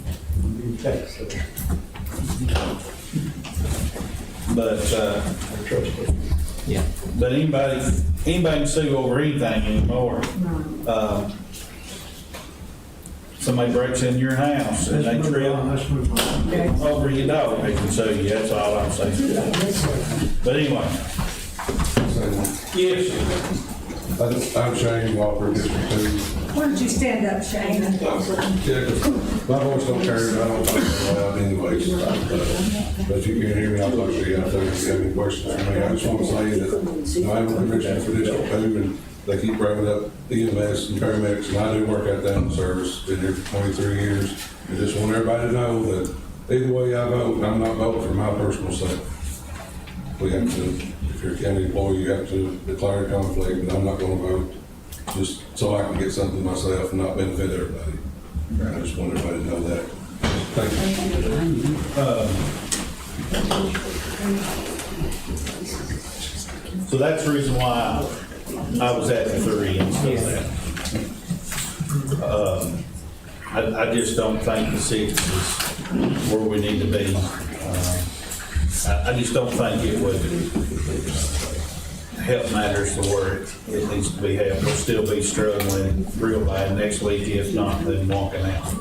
But anybody can sue over anything anymore. Somebody breaks in your house and they trip over your dog, they can sue you, that's all I'm saying. But anyway. Yes.
I'm Shane Walker, District 2.
Why don't you stand up, Shane?
Yeah, 'cause my voice don't carry, but I don't talk so loud anyways. But you can hear me, I'll talk to you out there if you have any questions for me. I just want to say that I'm a commissioner for District 2, and they keep bringing up EMS and paramedics, and I do work out down in service, been here for 23 years. I just want everybody to know that either way I vote, I'm not voting for my personal sake. We have to, if you're a county employee, you have to declare a conflict, but I'm not going to vote just so I can get something myself and not benefit everybody. I just want everybody to know that. Thank you.
So that's the reason why I was at the 3 instead of that. I just don't think the 6 is where we need to be. I just don't think it would help matters to where it needs to be helped. We'll still be struggling real bad next week, if not, then walking out.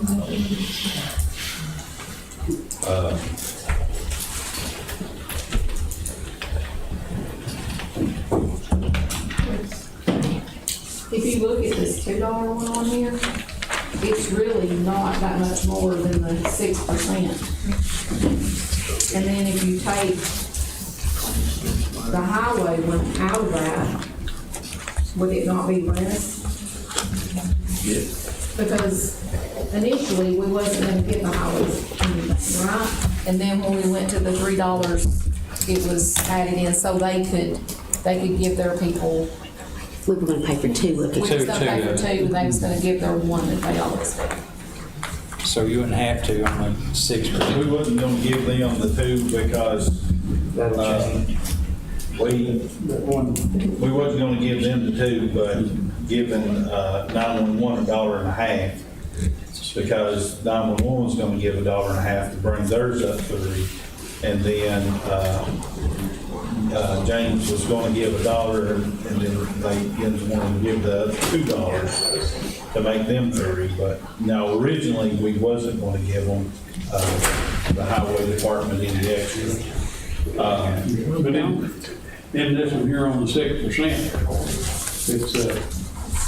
If you look at this $2 one on here, it's really not that much more than the 6%. And then if you take the highway one out of that, would it not be less?
Yes.
Because initially, we wasn't gonna get the highways anything, right? And then when we went to the $3, it was added in so they could give their people.
We were gonna pay for 2 of
We
it.
was gonna pay for 2, and they was gonna give their 1 that they always do.
So you wouldn't have to on the 6%.
We wasn't gonna give them the 2 because we wasn't gonna give them the 2, but giving 911 $1.50, because 911 was gonna give $1.50 to bring theirs up 3, and then James was gonna give $1, and then they wanted to give the $2 to make them 3. But no, originally we wasn't gonna give them the highway department any extra.
But in this one here on the 6%, it's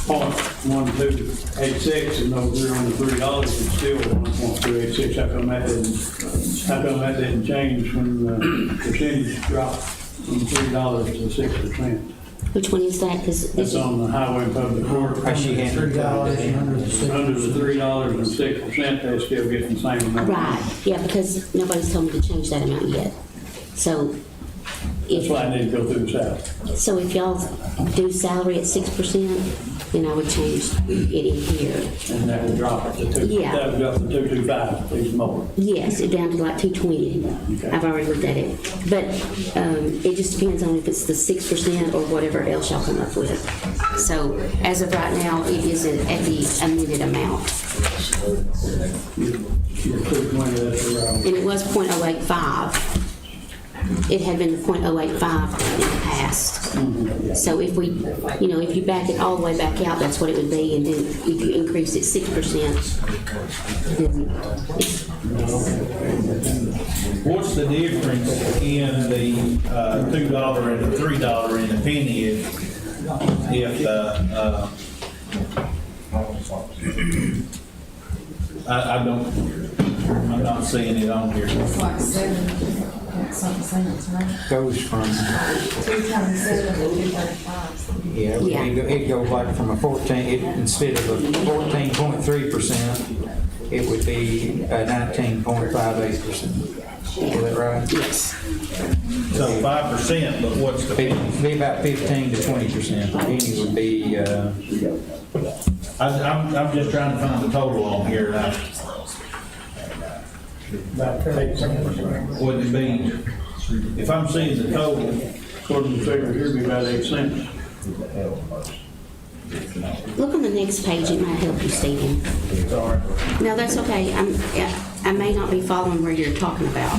.1286, and over here on the $3, it's still 1.286. How come that didn't change when the percentage dropped from $3 to 6%?
Which one is that? 'Cause
That's on the highway and public works.
$3 under the 6%.
Under the $3 and 6%, they're still getting the same amount.
Right, yeah, because nobody's told me to change that amount yet. So
That's why I need to go through the salary.
So if y'all do salary at 6%, then I would change it in here.
And that would drop it to 2.
Yeah.
That would drop to 225, please more.
Yes, it down to like 220. I've already looked at it. But it just depends on if it's the 6% or whatever else y'all come up with. So as of right now, it is at the amended amount. And it was .085. It had been 0.085 in the past. So if we, if you back it all the way back out, that's what it would be. And then if you increase it 6%, then
What's the difference in the $2 and the $3 and the penny if I'm not seeing it on here.
It's like 7 cents, right?
Goes from,
227 to 235.
yeah, it goes like from a 14, instead of a 14.3%, it would be a 19.58%. Is that right?
Yes.
So 5%, but what's the penny?
Be about 15 to 20%. The penny would be,
I'm just trying to find the total on here. Would it be, if I'm seeing the total,
According to the figure here, it'd be about 8 cents.
Look on the next page, it might help you, Stephen.
sorry.
No, that's okay. I may not be following where you're talking about.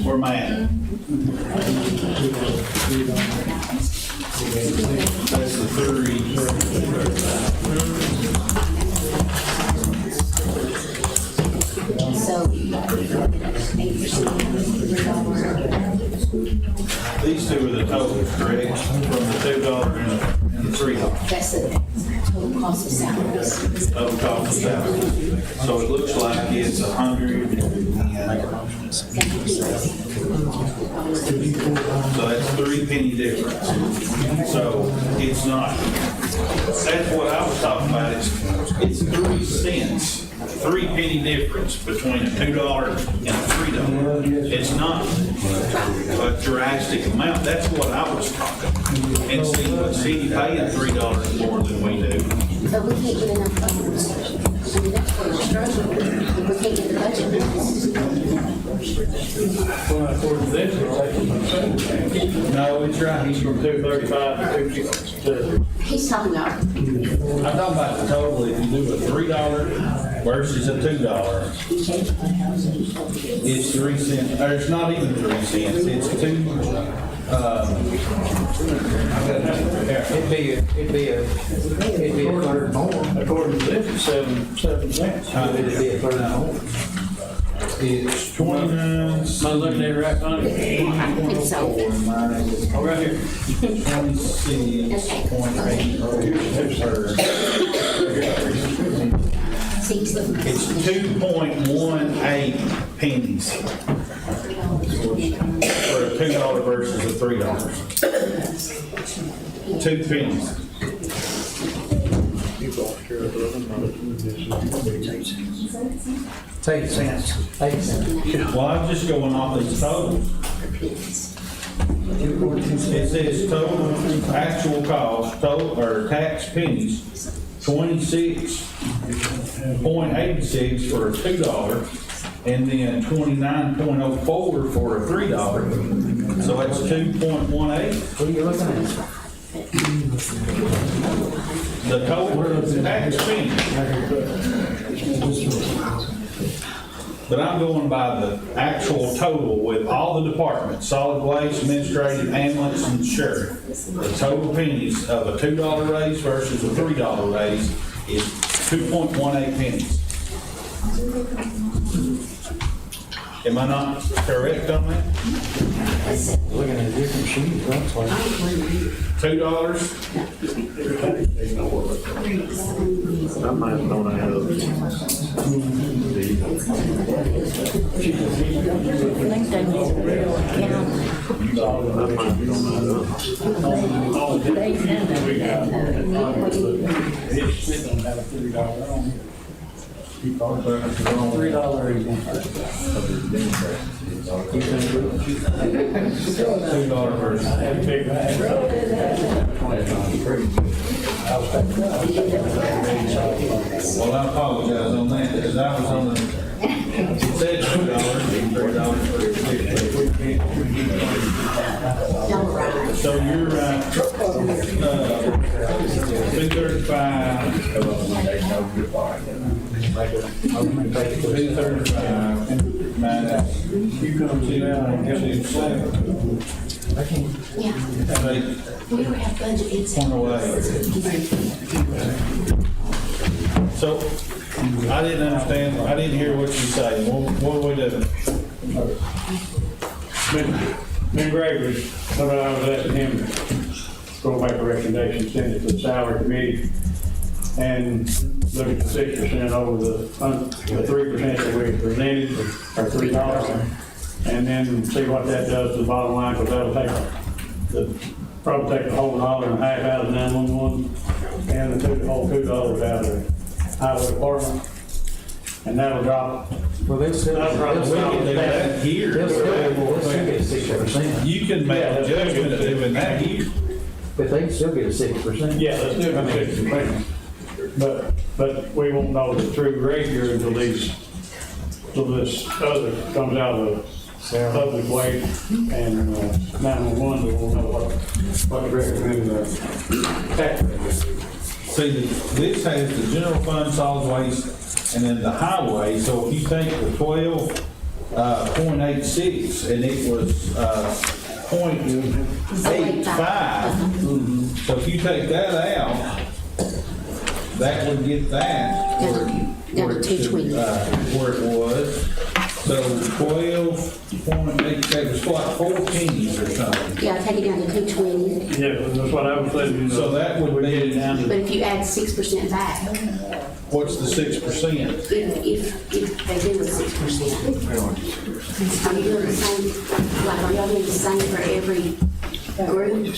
Where am I at? That's the 3.
So, 8%.
These two are the totals, correct? From the $2 and the $3.
That's the total cost of salaries.
Total cost of salary. So it looks like it's 100. So that's 3 penny difference. So it's not, that's what I was talking about, it's 3 cents, 3 penny difference between a $2 and a $3. It's not a drastic amount, that's what I was talking. And see, what city paying $3 more than we do.
But we can't get enough funds. I mean, that's where we're struggling. If we can't get the budget passed.
Well, according to this, it's like,
No, it's right.
he's from 235 to 260.
He's talking about,
I'm talking about the total, if you do a $3 versus a $2, it's 3 cents, or it's not even 3 cents, it's 2,
it'd be a third more.
According to this, it's 7 cents.
It'd be a third more.
it's 29.
Am I looking at it right, Connie?
I think so.
Oh, right here.
26.8. It's 2.18 pennies for a $2 versus a $3. 2 pennies.
It's 8 cents. 8 cents.
Well, I'm just going off these totals. It says total actual cost, total, or tax pennies, 26.86 for a $2, and then 29.04 for a $3. So that's 2.18.
What are you looking at?
The total tax pennies. But I'm going by the actual total with all the departments, solid waste, administrative, ambulance, and sheriff. The total pennies of a $2 raise versus a $3 raise is 2.18 pennies. Am I not correct on that?
Looking at a different sheet, that's why.
$2?
That might don't add up. That might don't add up.
$2 versus. Well, I apologize on that, because I was on the, it said $2 and $3 for. So you're, 235. 235 minus, you come to now and give me 7.
yeah, we don't have budget. It's
So, I didn't understand, I didn't hear what you said. What do we do?
Ben Gregory, when I was asking him, go make a recommendation, send it to the salary committee, and look at the 6% over the 3% that we presented, or $3, and then see what that does to the bottom line, because that'll probably take the whole $1.50 out of 911, and the whole $2 out of the highway department, and that'll drop.
Well, they'll still
do that here.
They'll still get 6%.
You can make a judgment of doing that here.
But they can still get a 6%.
Yeah, let's do it 6%. But we won't know the true rate here until this other comes out of public way and 911, we'll know what the recommended tax rate is.
See, this has the general fund, solid waste, and then the highway, so if you take the 12.86 and it was 0.85, so if you take that out, that would get that where it was. So 12.87 was like 14s or something.
Yeah, take it down to 220.
Yeah, that's what I was saying.
So that would be down to.
But if you add 6% back,
What's the 6%?
if they do a 6%. Are you doing the same, like, are y'all doing the same for every group?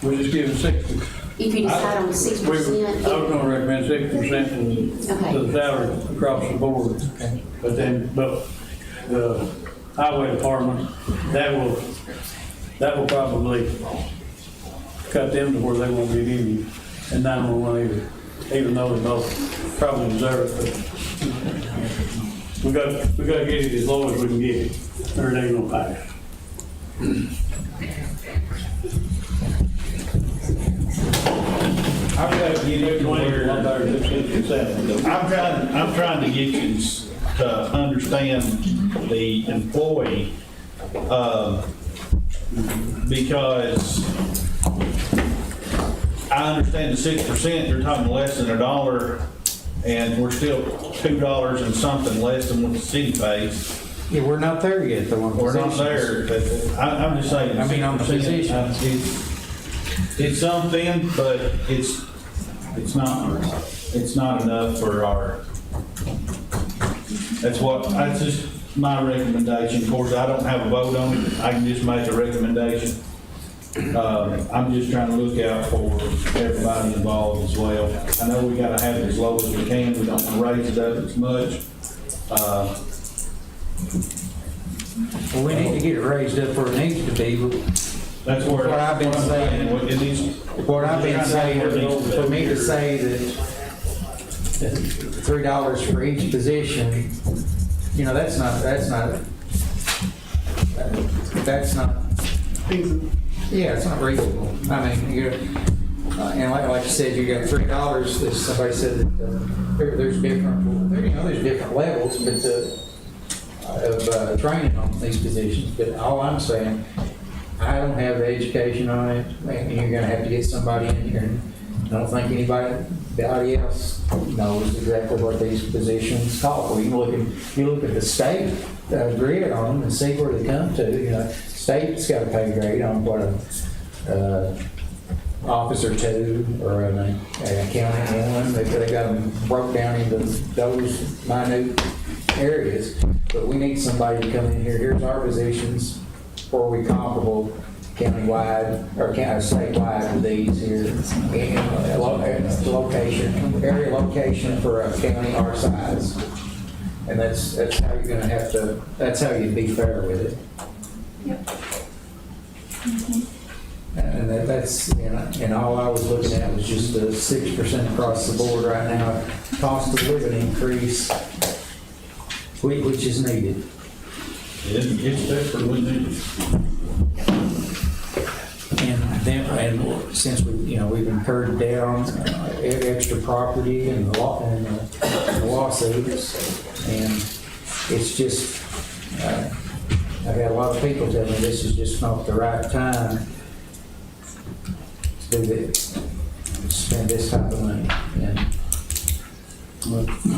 We're just giving 60.
If you decide on
I
6%,
was gonna recommend 6% to the salary across the board. But the highway department, that will probably cut them to where they won't get any, and 911 either, even though they both probably deserve it. But we gotta get it as low as we can get it, or it ain't gonna pass.
I'm trying to get you where, I'm trying to get you to understand the employee, because I understand the 6%, they're talking less than $1, and we're still $2 and something less than what the city pays.
Yeah, we're not there yet, though.
We're not there, but I'm just saying.
I mean, on the
6%,
positions.
It's something, but it's not enough for our, that's just my recommendation. Of course, I don't have a vote on it, I can just make a recommendation. I'm just trying to look out for everybody involved as well. I know we gotta have it as low as we can, we don't wanna raise it up as much.
Well, we need to get it raised up where it needs to be, but
that's where.
what I've been saying, for me to say that $3 for each position, you know, that's not, yeah, it's not reasonable. I mean, and like you said, you got $3, somebody said that there's different levels, but of training on these positions, but all I'm saying, I don't have the education on it, and you're gonna have to get somebody in here, and I don't think anybody else knows exactly what these positions call for. You look at the state grid on them and see where they come to, you know, state's got a pay grade on what a officer two or a county one, they got them broke down into those minute areas, but we need somebody to come in here, here's our positions, or we comparable countywide, or statewide with these here, area location for a county our size. And that's how you're gonna have to, that's how you'd be fair with it.
Yep.
And that's, and all I was looking at was just a 6% across the board right now, cost of living increase, which is needed.
It's desperately needed.
And since we've incurred debt on extra property and the lawsuits, and it's just, I've had a lot of people tell me this is just not the right time to spend this type of money. And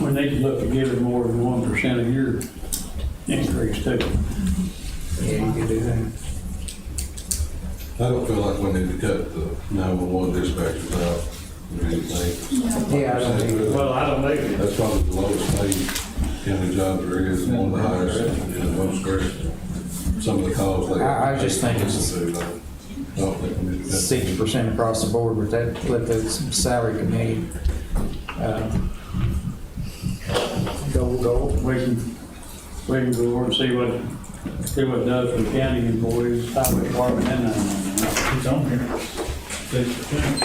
we need to look at giving more than 1% a year increase too.
yeah, you could do that.
I don't feel like we need to cut the 911 dispatchers out or anything.
Yeah, I don't either.
Well, I don't either.
That's probably the lowest paid county job there is, and one of the highest in the most stressful. Some of the calls they.
I just think it's-
I don't think we need to cut.
60% across the board with that, let the salary committee, go.
We can go over and see what it does for the county employees, highway department, and
It's on here. 6%.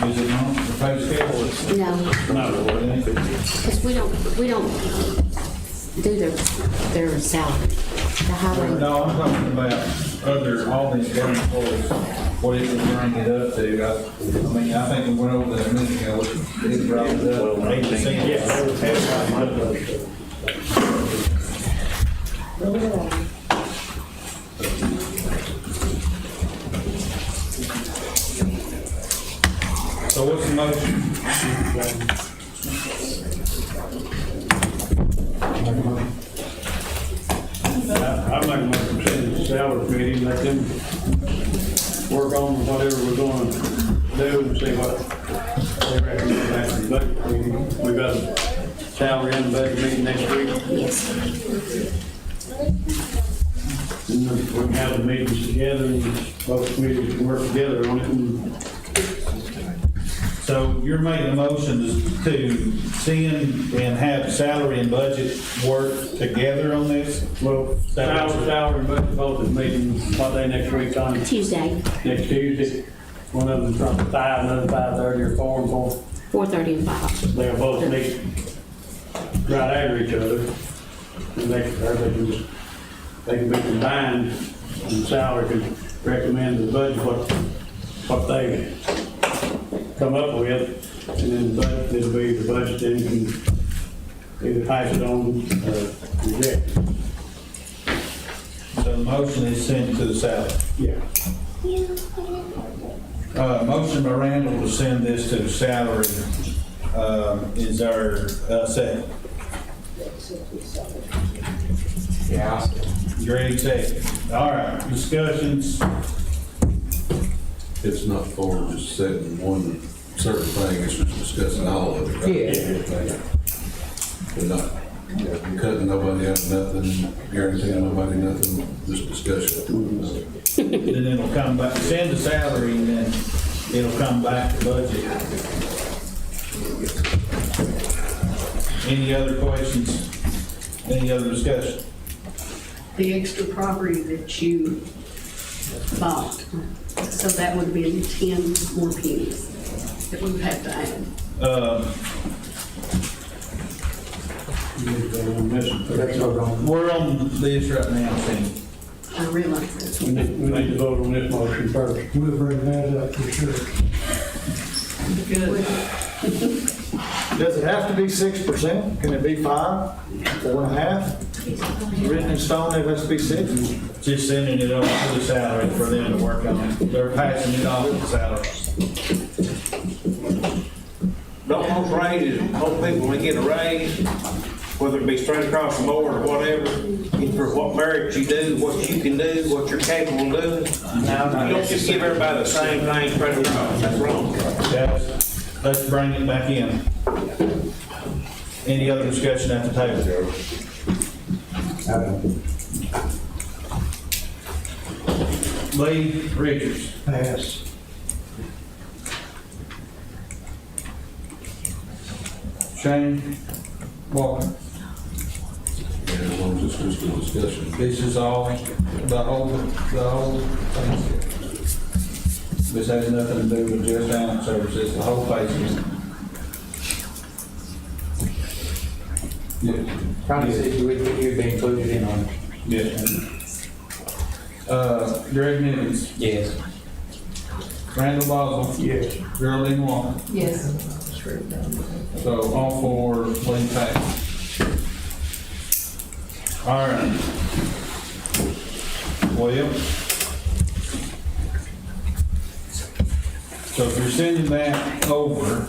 Is it not the pay scale? It's
No,
not,
because we don't do their salary. The highway,
No, I'm talking about all these county employees, what it would bring it up to. I mean, I think we went over that a minute ago, it brought it up 8%.
yeah.
So what's the motion?
I'm not going to send the salary committee, and let them work on whatever we're going to do and see what they recommend after the budget meeting. We've got a salary and budget meeting next week.
yes.
And we can have the meetings together and both committees can work together on it. And
So you're making a motion to send and have salary and budget work together on this?
well, salary and budget both is meeting, what day next week, Tony?
Tuesday,
Next Tuesday. One of them from 5, another 5:30 or 4 and 4.
4:30 and 5.
They'll both meet right after each other. And they can be combined, and salary can recommend to the budget what they come up with, and then the budget, it'll be the budget, then you can either pass it on or reject it.
So the motion is sent to the salary.
Yeah.
Motion by Randall to send this to the salary. Is there a second?
Yeah.
Greg second. All right, discussions.
It's not for just setting one certain thing, it's just discussing all of it. Right?
Yeah.
We're not cutting nobody out, nothing, guaranteeing nobody nothing, just discussion.
Then it'll come back, send the salary, and then it'll come back to budget. Any other questions? Any other discussion?
The extra property that you bought, so that would be 10 more pennies that we would have to add.
We're on this right now, Sam.
I realize that.
We need to vote on this motion first.
We'll bring that up for sure.
Good.
Does it have to be 6%? Can it be 5, 4.5? Written in stone, it has to be 6?
Just sending it over to the salary for them to work on it. They're passing it off to the salary.
Don't most raises, most people, when they get a raise, whether it be straight across the board or whatever, it's for what merit you do, what you can do, what you're capable of doing. You don't just give everybody the same thing straight across, that's wrong.
Yes, let's bring it back in. Any other discussion at the table? Lee Richards.
Pass.
Shane Walker.
And as long as it's just a discussion.
This is all, the whole thing. This has nothing to do with just ambulance services, the whole thing. Yeah.
Connie said you'd be included in on it.
Yes. Greg Nivens.
Yes.
Randall Boswell.
Yes.
Geraldine Walker.
Yes.
So all four Lee pass. All right. Well, so if you're sending that over,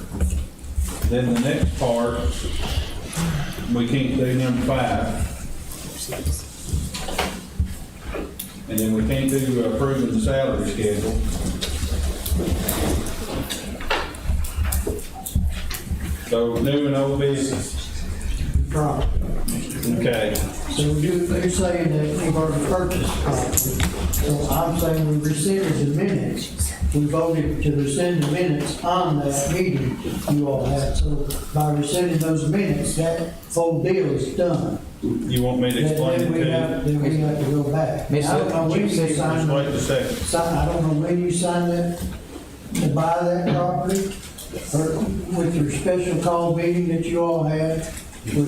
then the next part, we can't do number 5. And then we can't do approving the salary schedule. So new and old business.
Right.
Okay.
So you're saying that we've already purchased property. So I'm saying we rescinded the minutes. We voted to rescind the minutes on that meeting you all had. So by rescinding those minutes, that whole deal is done.
You want me to explain it to you?
Then we have to go back. I
Miss
don't know when you
Just
signed
wait a second.
I don't know when you signed that, to buy that property, or with your special call meeting that you all had with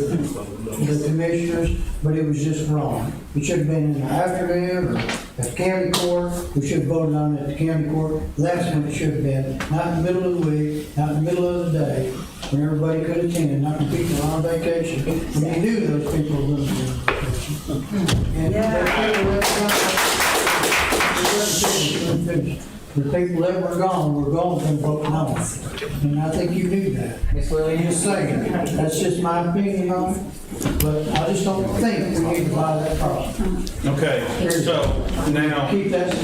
the commissioners, but it was just wrong. It should have been in the afternoon or at county court. We should have voted on it at the county court. That's when it should have been, not in the middle of the week, not in the middle of the day, when everybody could attend, not when people were on vacation. When you knew those people were going to be on vacation. And the people that were gone from voting on. And I think you knew that.
Miss Lillian?
I'm just saying, that's just my opinion on it, but I just don't think we need to buy that property.
Okay, so now,
Keep that,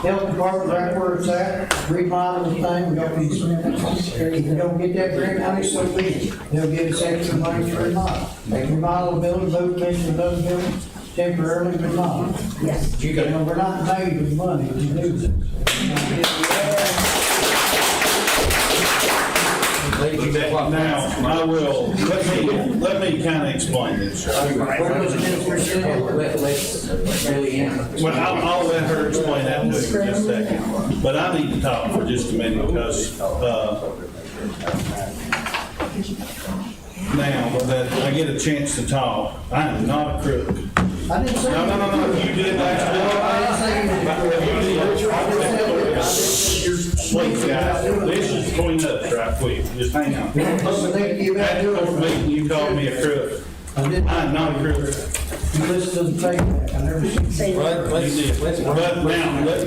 health department right where it's at, remodel the thing, we don't need to spend it. If we don't get that grant money, so be it. They'll give us extra money to remodel. They can remodel a building, move them into another building, temporarily remodel. Yes. You know, we're not made with money to do this.
now, I will, let me kind of explain this. Well, I'll let her explain that to you in just a second. But I need to talk for just a minute because, now that I get a chance to talk, I am not a crook.
I didn't say.
No, you did Wait, guys, this is between us right quick, just hang on. At your meeting, you called me a crook. I'm not a crook.
You listen to the tape, I never seen.
But now, let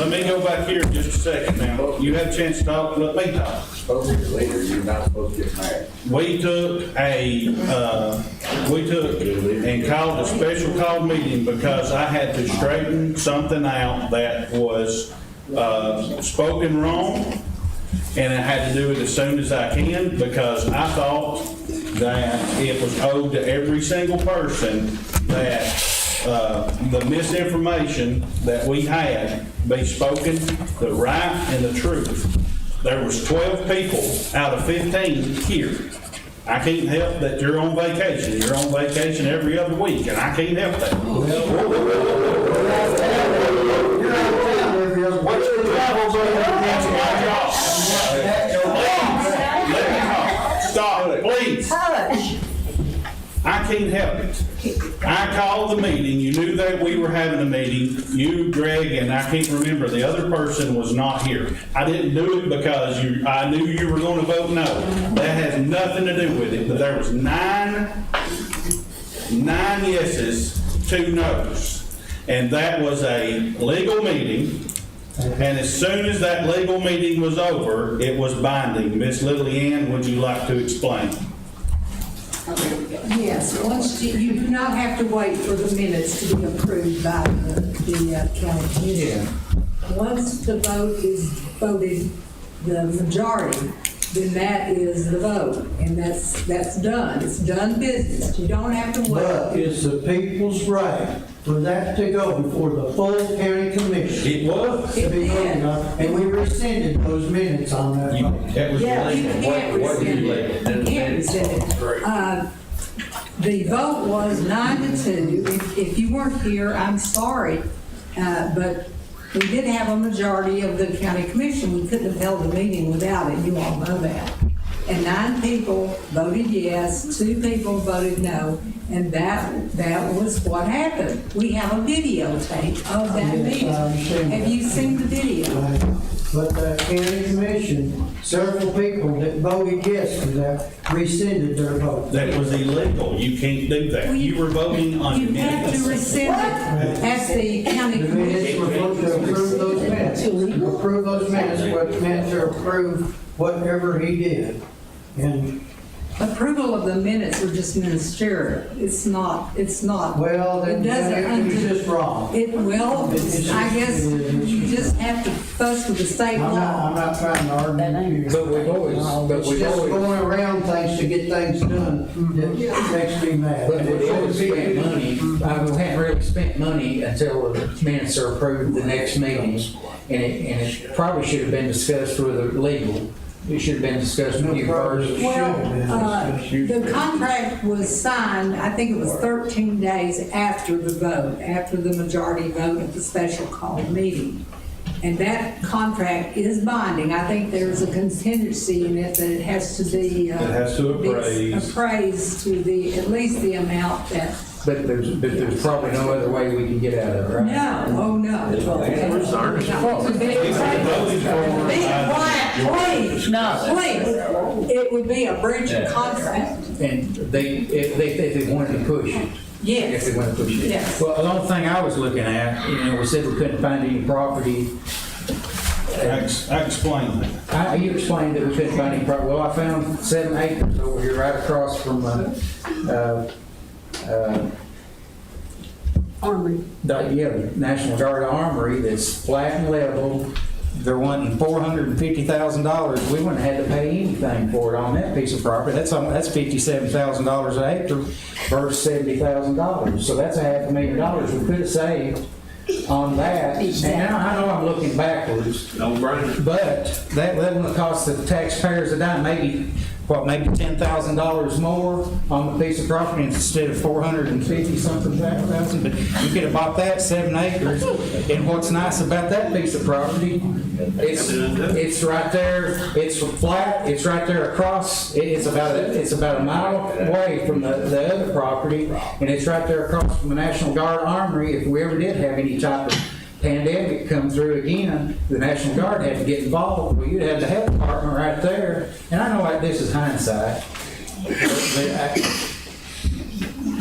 me go back here just a second now. You had a chance to talk, let me talk.
Later, you're not supposed to get mad.
We took and called a special call meeting because I had to straighten something out that was spoken wrong, and I had to do it as soon as I can because I thought that it was owed to every single person that the misinformation that we had be spoken the right and the truth. There was 12 people out of 15 here. I can't help that you're on vacation. You're on vacation every other week, and I can't help that. Stop, please. I can't help it. I called the meeting, you knew that we were having a meeting, you, Greg, and I can't remember, the other person was not here. I didn't do it because I knew you were gonna vote no. That has nothing to do with it, but there was nine yeses, 2 noes. And that was a legal meeting, and as soon as that legal meeting was over, it was binding. Miss Lillian, would you like to explain?
Yes, once you do not have to wait for the minutes to be approved by the county commission. Once the vote is voted, the majority, then that is the vote, and that's done. It's done business. You don't have to wait.
But it's the people's right for that to go before the full county commission.
It was.
To be voted on, and we rescinded those minutes on that.
That was
Yeah, you
illegal.
can't rescind it. You can't rescind it. The vote was 9-2. If you weren't here, I'm sorry, but we did have a majority of the county commission. We couldn't have held the meeting without it. You all know that. And 9 people voted yes, 2 people voted no, and that was what happened. We have a videotape of that meeting. Have you seen the video?
But the county commission, several people that voted yes to that rescinded their vote.
That was illegal. You can't do that. You were voting on
You have to
minutes.
rescind it at the county
The minutes
commission.
were supposed to approve those minutes. Approve those minutes, what meant to approve whatever he did. And
Approval of the minutes are just ministerial. It's not.
Well,
It
then
doesn't
it was
undo-
just wrong.
I guess you just have to fuss with the state
I'm
law.
not trying to argue.
But we've always,
It's just going around things to get things done that makes me mad.
but we've always spent money, we hadn't really spent money until the minutes are approved the next meeting. And it probably should have been discussed with the legal. It should have been discussed with you first.
Well, the contract was signed, I think it was 13 days after the vote, after the majority vote at the special call meeting. And that contract is binding. I think there's a contingency in it that it has to be.
It has to appraise.
Appraised to at least the amount that.
But there's probably no other way we can get out of it, right?
No, oh, no.
Where's ours?
Please, please. It would be a breach of contract.
And if they wanted to push it.
Yes.
If they wanted to push it.
Yes.
Well, the only thing I was looking at, we said we couldn't find any property.
I explained that.
You explained that we couldn't find any property. Well, I found 7 acres over here right across from,
Armory.
the National Guard Armory that's flat and level. They're wanting $450,000. We wouldn't have had to pay anything for it on that piece of property. That's $57,000 an acre versus $70,000. So that's $500,000 we could have saved on that. And now I know I'm looking backwards.
No brainer.
But that wouldn't have cost the taxpayers a dime, maybe $10,000 more on the piece of property instead of 450-something thousand. But you could have bought that 7 acres. And what's nice about that piece of property, it's right there. It's flat. It's right there across. It's about a mile away from the other property, and it's right there across from the National Guard Armory. If we ever did have any type of pandemic come through again, the National Guard had to get involved. Well, you'd have the health department right there. And I know like this is hindsight, but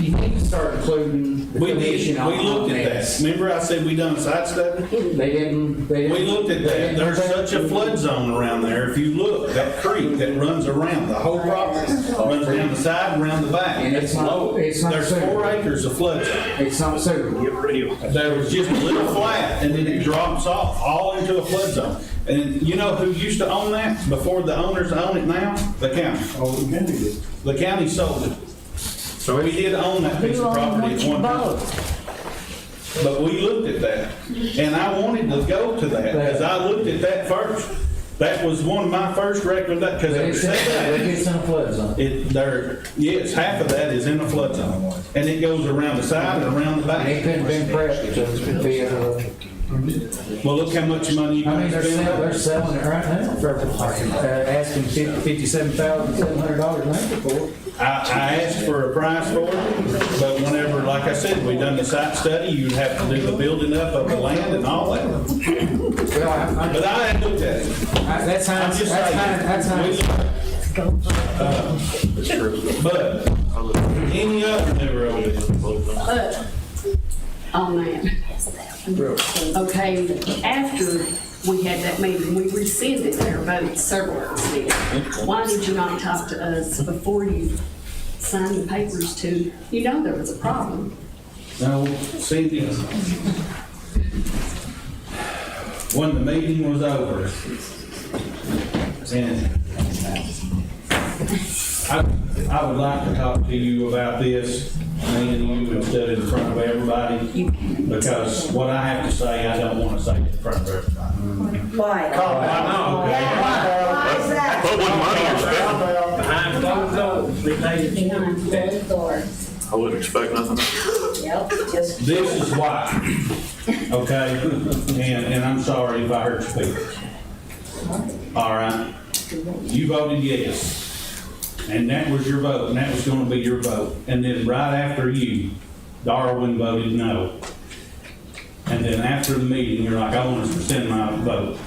you need to start including the commission on
We looked at
this.
that. Remember I said we done a site study?
They didn't.
We looked at that. There's such a flood zone around there. If you look, that creek that runs around the whole property, runs down the side and around the back.
And it's not
There's
suitable.
4 acres of flood zone.
It's not suitable.
There was just a little flat, and then it drops off all into a flood zone. And you know who used to own that before the owners own it now? The county.
Oh, the county did.
The county sold it. So we did own that piece of property at one time. But we looked at that, and I wanted to go to that, because I looked at that first. That was one of my first recommendations, because
It's in a flood zone.
yes, half of that is in a flood zone. And it goes around the side and around the back.
And it couldn't have been pressed to be
Well, look how much money you
I mean,
can
they're
spend.
selling it right now for asking $57,700 an acre for it.
I asked for a price for it, but whenever, like I said, we done the site study, you'd have to do the building up of the land and all that.
Well,
But I had looked at it.
that's
I'm just saying. But any other new road?
On that. Okay, after we had that meeting, we rescinded their vote, several of us did. Why did you not talk to us before you signed the papers to, there was a problem?
No, Cindy, when the meeting was over, and I would like to talk to you about this, me and you instead in front of everybody, because what I have to say, I don't want to say in front of everybody.
Why?
Put what money is I wouldn't expect nothing.
This is why, okay? And I'm sorry if I hurt your feelings. All right? You voted yes. And that was your vote, and that was gonna be your vote. And then right after you, Darwin voted no. And then after the meeting, you're like, I want to rescind my vote.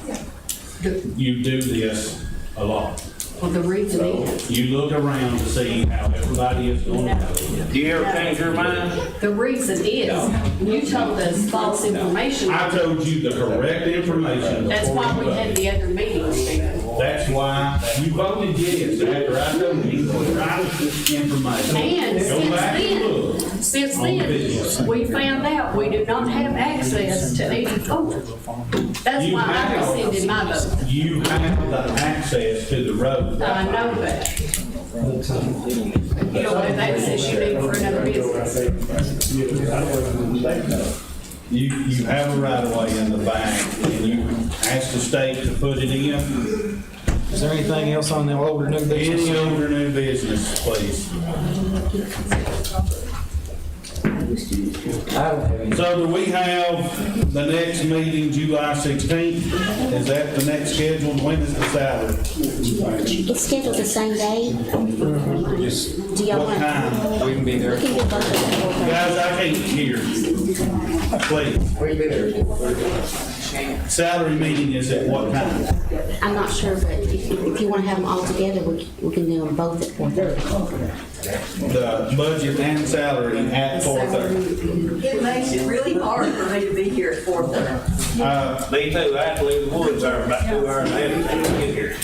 You do this a lot.
Well, the reason is.
You look around to see how everybody is going to vote.
Do you ever change your mind?
The reason is, you told us false information.
I told you the correct information.
That's
before
why
you
we had
voted.
the other meetings, Stephen.
That's That's why you voted yes after I told you to provide information.
And
Go back and look.
since
on the video.
then, we found out we do not have access to 84. That's
You
why I
have-
rescinded my vote.
You have the access to the road.
I know that. You don't have access you need for another business.
You have a right of way in the back, and you ask the state to put it in.
Is there anything else on the older new business?
Any older new business, please.
I don't have any.
So do we have the next meeting, July 16th? Is that the next scheduled? When is the salary?
It's scheduled the same day. Do y'all
What
want?
time?
We can be
We
there.
can do both of them.
Guys, I can't hear. Please.
We can be there.
Salary meeting is at what time?
I'm not sure, but if you want to have them all together, we can do them both at 4:30.
The budget and salary at 4:30.
It makes it really hard for me to be here at 4:30.
Me too, I have to leave the woods there about 2 hours ahead to get here.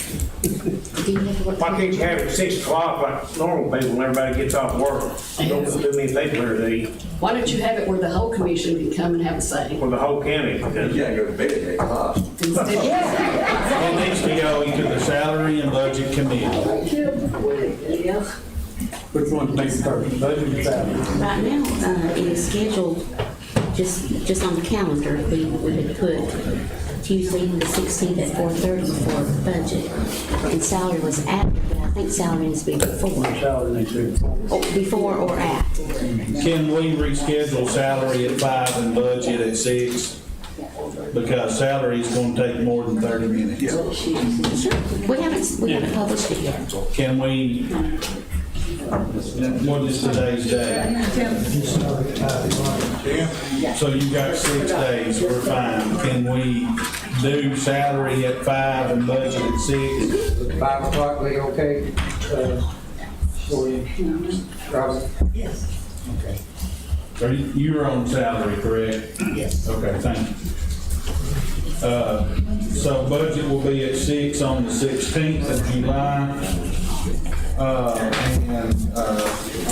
Do you have what?
Why can't you have it 6 o'clock like normal people when everybody gets off work? Don't put too many people here to eat
Why don't you have it where the whole commission can come and have a say?
for the whole county. Because
Yeah, go to bed at 8 o'clock.
Instead of-
It needs to go into the salary and budget committee.
Which one makes the first? Budget or salary?
Right now, it is scheduled just on the calendar. We would put Tuesday the 16th at 4:30 for budget. And salary was after, but I think salary needs to be before. Before or at.
Can we reschedule salary at 5 and budget at 6? Because salary is going to take more than 30 minutes.
We haven't published it yet.
Can we, what is today's day? So you got 6 days, we're fine. Can we do salary at 5 and budget at 6?
5 o'clock, be okay? For you? Robert?
Yes.
Okay.
So you're on salary, correct?
Yes.
Okay, thank you. So budget will be at 6 on the 16th of July. I'm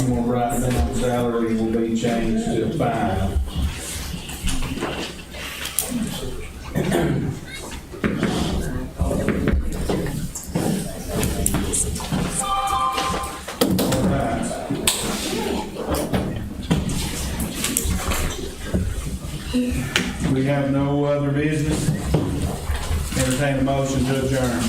gonna write down salary will be changed to 5. All right. We have no other business. Entertain a motion to adjourn.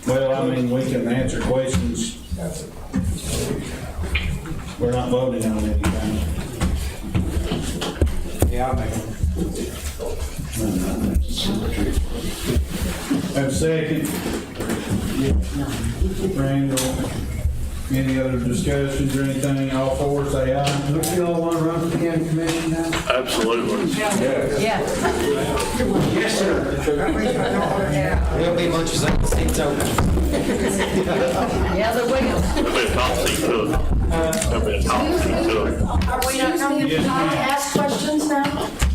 Well, I mean, we can answer questions. We're not voting on anything.
Yeah, I'll make it.
Have a second. Randall, any other discussions or anything? All four say aye.
Don't you all want to run for the county commission now?
Absolutely.
Yeah.
Yes, sir.
There'll be a bunch of seats open.
Yeah, there will.
There'll be a top seat to it. There'll be a top seat to it.
Are we not going to
Yes,
get time to
ma'am.
ask questions now?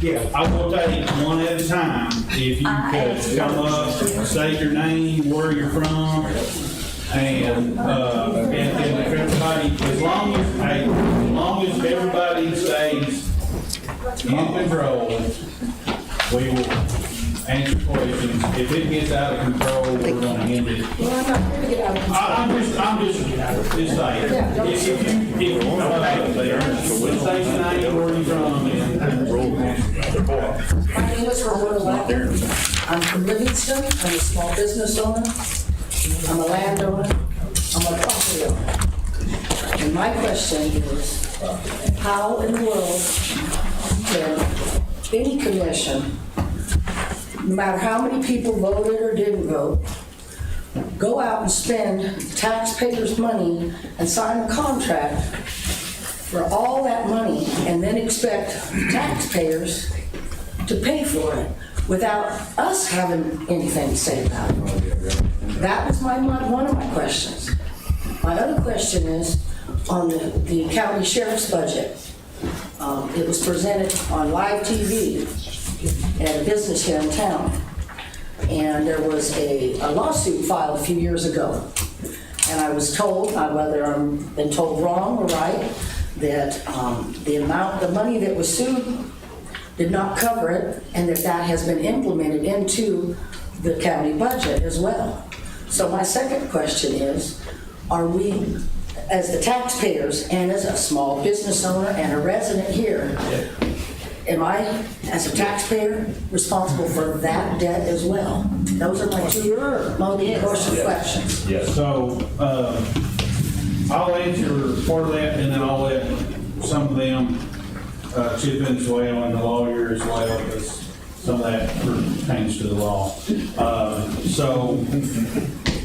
Yeah, I will take one at a time. If you could come up, state your name, where you're from, and if everybody, as long as everybody stays in control, we will answer questions. If it gets out of control, we're gonna end it.
Well, I'm not going to get out of
I'm just saying, if you, state your name, where you're from, and
My name is Roberta Lacker. I'm from Livingston. I'm a small business owner. I'm a landowner. I'm a property owner. And my question is, how in the world can any commission, no matter how many people voted or didn't vote, go out and spend taxpayers' money and sign a contract for all that money and then expect taxpayers to pay for it without us having anything to say about it? That was one of my questions. My other question is on the county sheriff's budget. It was presented on live TV. at a business here in town. And there was a lawsuit filed a few years ago. And I was told, whether I'm been told wrong or right, that the money that was sued did not cover it, and that has been implemented into the county budget as well. So my second question is, are we, as the taxpayers and as a small business owner and a resident here, am I, as a taxpayer, responsible for that debt as well? Those are my two multi-question questions.
Yes. So, I'll answer part of that, and then I'll let some of them chip in as well, and the lawyer as well, because some of that pertains to the law. So,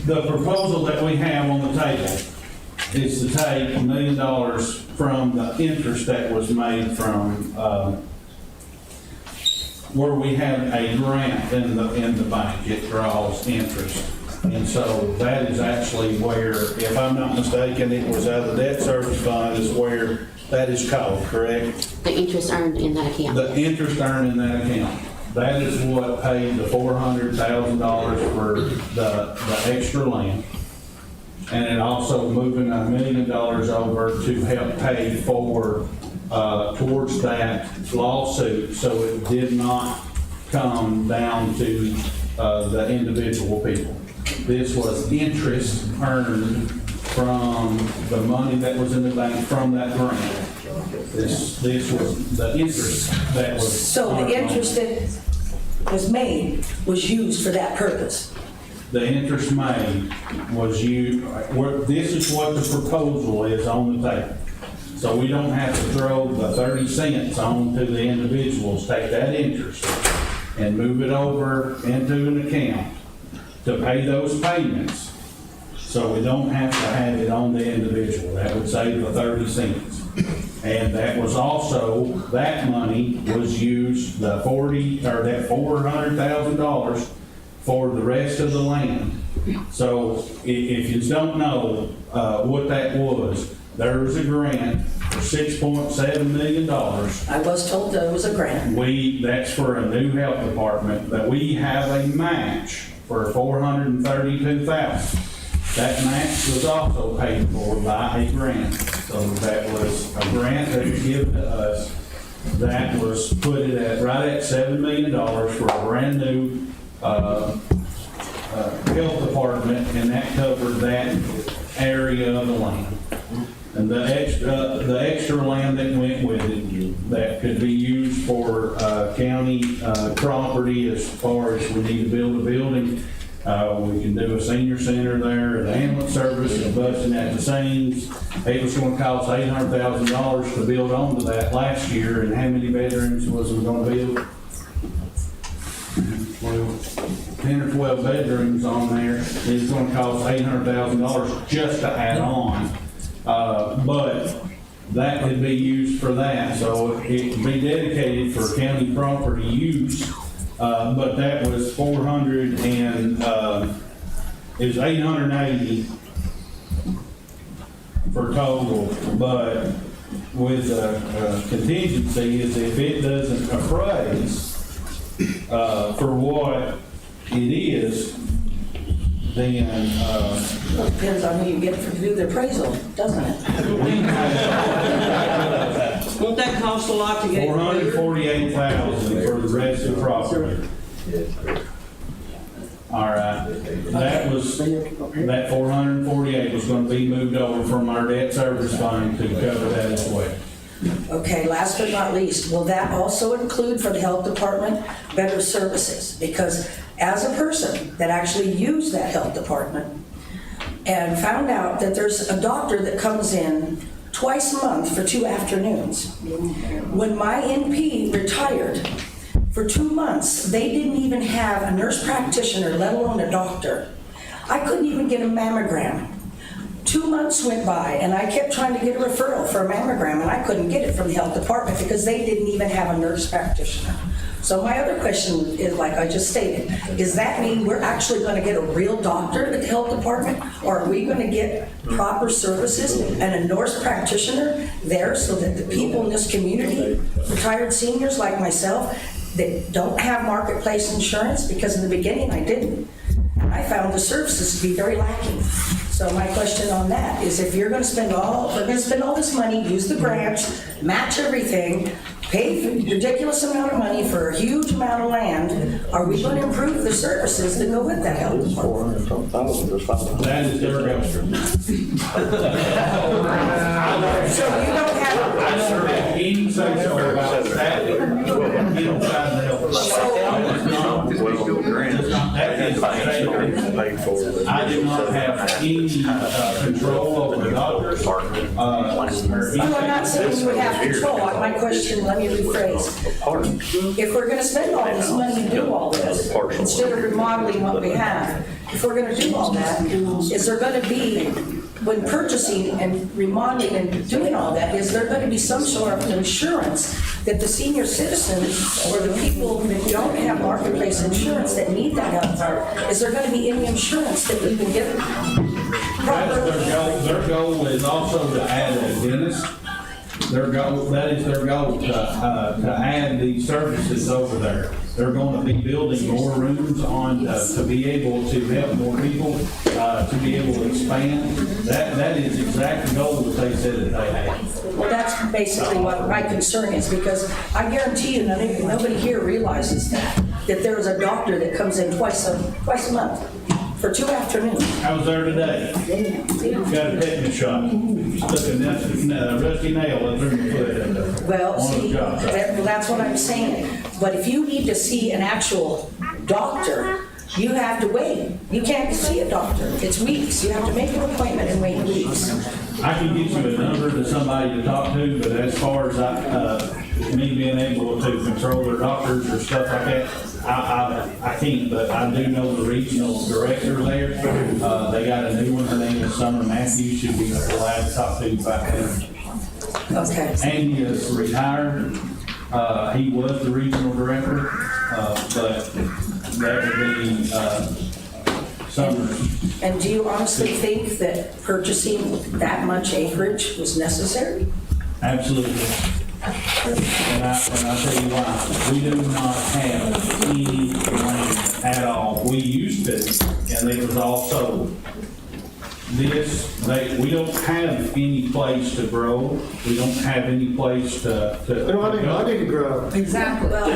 the proposal that we have on the table is to take $1 million from the interest that was made from where we have a grant in the bank. It draws interest. And so that is actually where, if I'm not mistaken, it was out of the debt service fund is where that is called, correct?
The interest earned in that account.
The interest earned in that account. That is what paid the $400,000 for the extra land. And it also moving $1 million over to help pay for, towards that lawsuit, so it did not come down to the individual people. This was interest earned from the money that was in the bank from that grant. This was the interest that was.
So the interest that was made was used for that purpose?
The interest made was used, this is what the proposal is on the table. So we don't have to throw the 30 cents on to the individuals, take that interest and move it over into an account to pay those payments. So we don't have to have it on the individual. That would save the 30 cents. And that was also, that money was used, that $400,000 for the rest of the land. So if you don't know what that was, there was a grant for $6.7 million.
I was told there was a grant.
That's for a new health department, but we have a match for $432,000. That match was also paid for by a grant. So that was a grant that was given to us that was put it at right at $7 million for a brand new health department, and that covered that area of the land. And the extra land that went with it, that could be used for county property as far as we need to build a building. We can do a senior center there, the ambulance service is busting at the seams. It was going to cost $800,000 to build onto that last year, and how many bedrooms was it going to build? Well, 10 or 12 bedrooms on there. It's going to cost $800,000 just to add on. But that could be used for that, so it can be dedicated for county property use. But that was 400 and it was 880 for total. But with a contingency is if it doesn't appraise for what it is, then
Well, it depends on who you get to do the appraisal, doesn't it?
Won't that cost a lot to get?
$448,000 for the rest of the property. All right, that 448 was going to be moved over from our debt service fund to cover that as well.
Okay, last but not least, will that also include for the health department better services? Because as a person that actually used that health department and found out that there's a doctor that comes in twice a month for 2 afternoons. When my NP retired, for 2 months, they didn't even have a nurse practitioner, let alone a doctor. I couldn't even get a mammogram. 2 months went by, and I kept trying to get a referral for a mammogram, and I couldn't get it from the health department because they didn't even have a nurse practitioner. So my other question is, like I just stated, does that mean we're actually going to get a real doctor at the health department, or are we going to get proper services and a nurse practitioner there so that the people in this community, retired seniors like myself, that don't have marketplace insurance, because in the beginning I didn't. I found the services to be very lacking. So my question on that is, if you're gonna spend all this money, use the grants, match everything, pay a ridiculous amount of money for a huge amount of land, are we gonna improve the services that go with that health department?
That is their government.
So you don't have.
I don't have any say so about that. Inside the health department. I do not have any control over the doctors.
No, I'm not saying you would have control. My question, let me rephrase. If we're gonna spend all this money and do all this, instead of remodeling what we have, if we're gonna do all that, is there gonna be, when purchasing and remodeling and doing all that, is there gonna be some sort of insurance that the senior citizens or the people that don't have marketplace insurance that need that health care, is there gonna be any insurance that we can get?
Their goal is also to add a dentist. That is their goal, to add these services over there. They're going to be building more rooms to be able to help more people, to be able to expand. That is the exact goal that they said that they had.
Well, that's basically what my concern is, because I guarantee you, nobody here realizes that there is a doctor that comes in twice a month for 2 afternoons.
I was there today. Got a tetanus shot. Stuck a rusty nail through my foot.
Well, see, that's what I'm saying. But if you need to see an actual doctor, you have to wait. You can't see a doctor. It's weeks. You have to make an appointment and wait weeks.
I can get you a number to somebody to talk to, but as far as me being able to control their doctors or stuff like that, I can't, but I do know the regional director there. They got a new one, her name is Summer Matthews, should be allowed to talk to you about that.
Okay.
Andy is retired. He was the regional director, but that would be Summer.
And do you honestly think that purchasing that much acreage was necessary?
Absolutely. And I tell you why, we do not have any land at all. We used to, and it was all sold. We don't have any place to grow. We don't have any place to
I didn't grow.
Exactly. Well,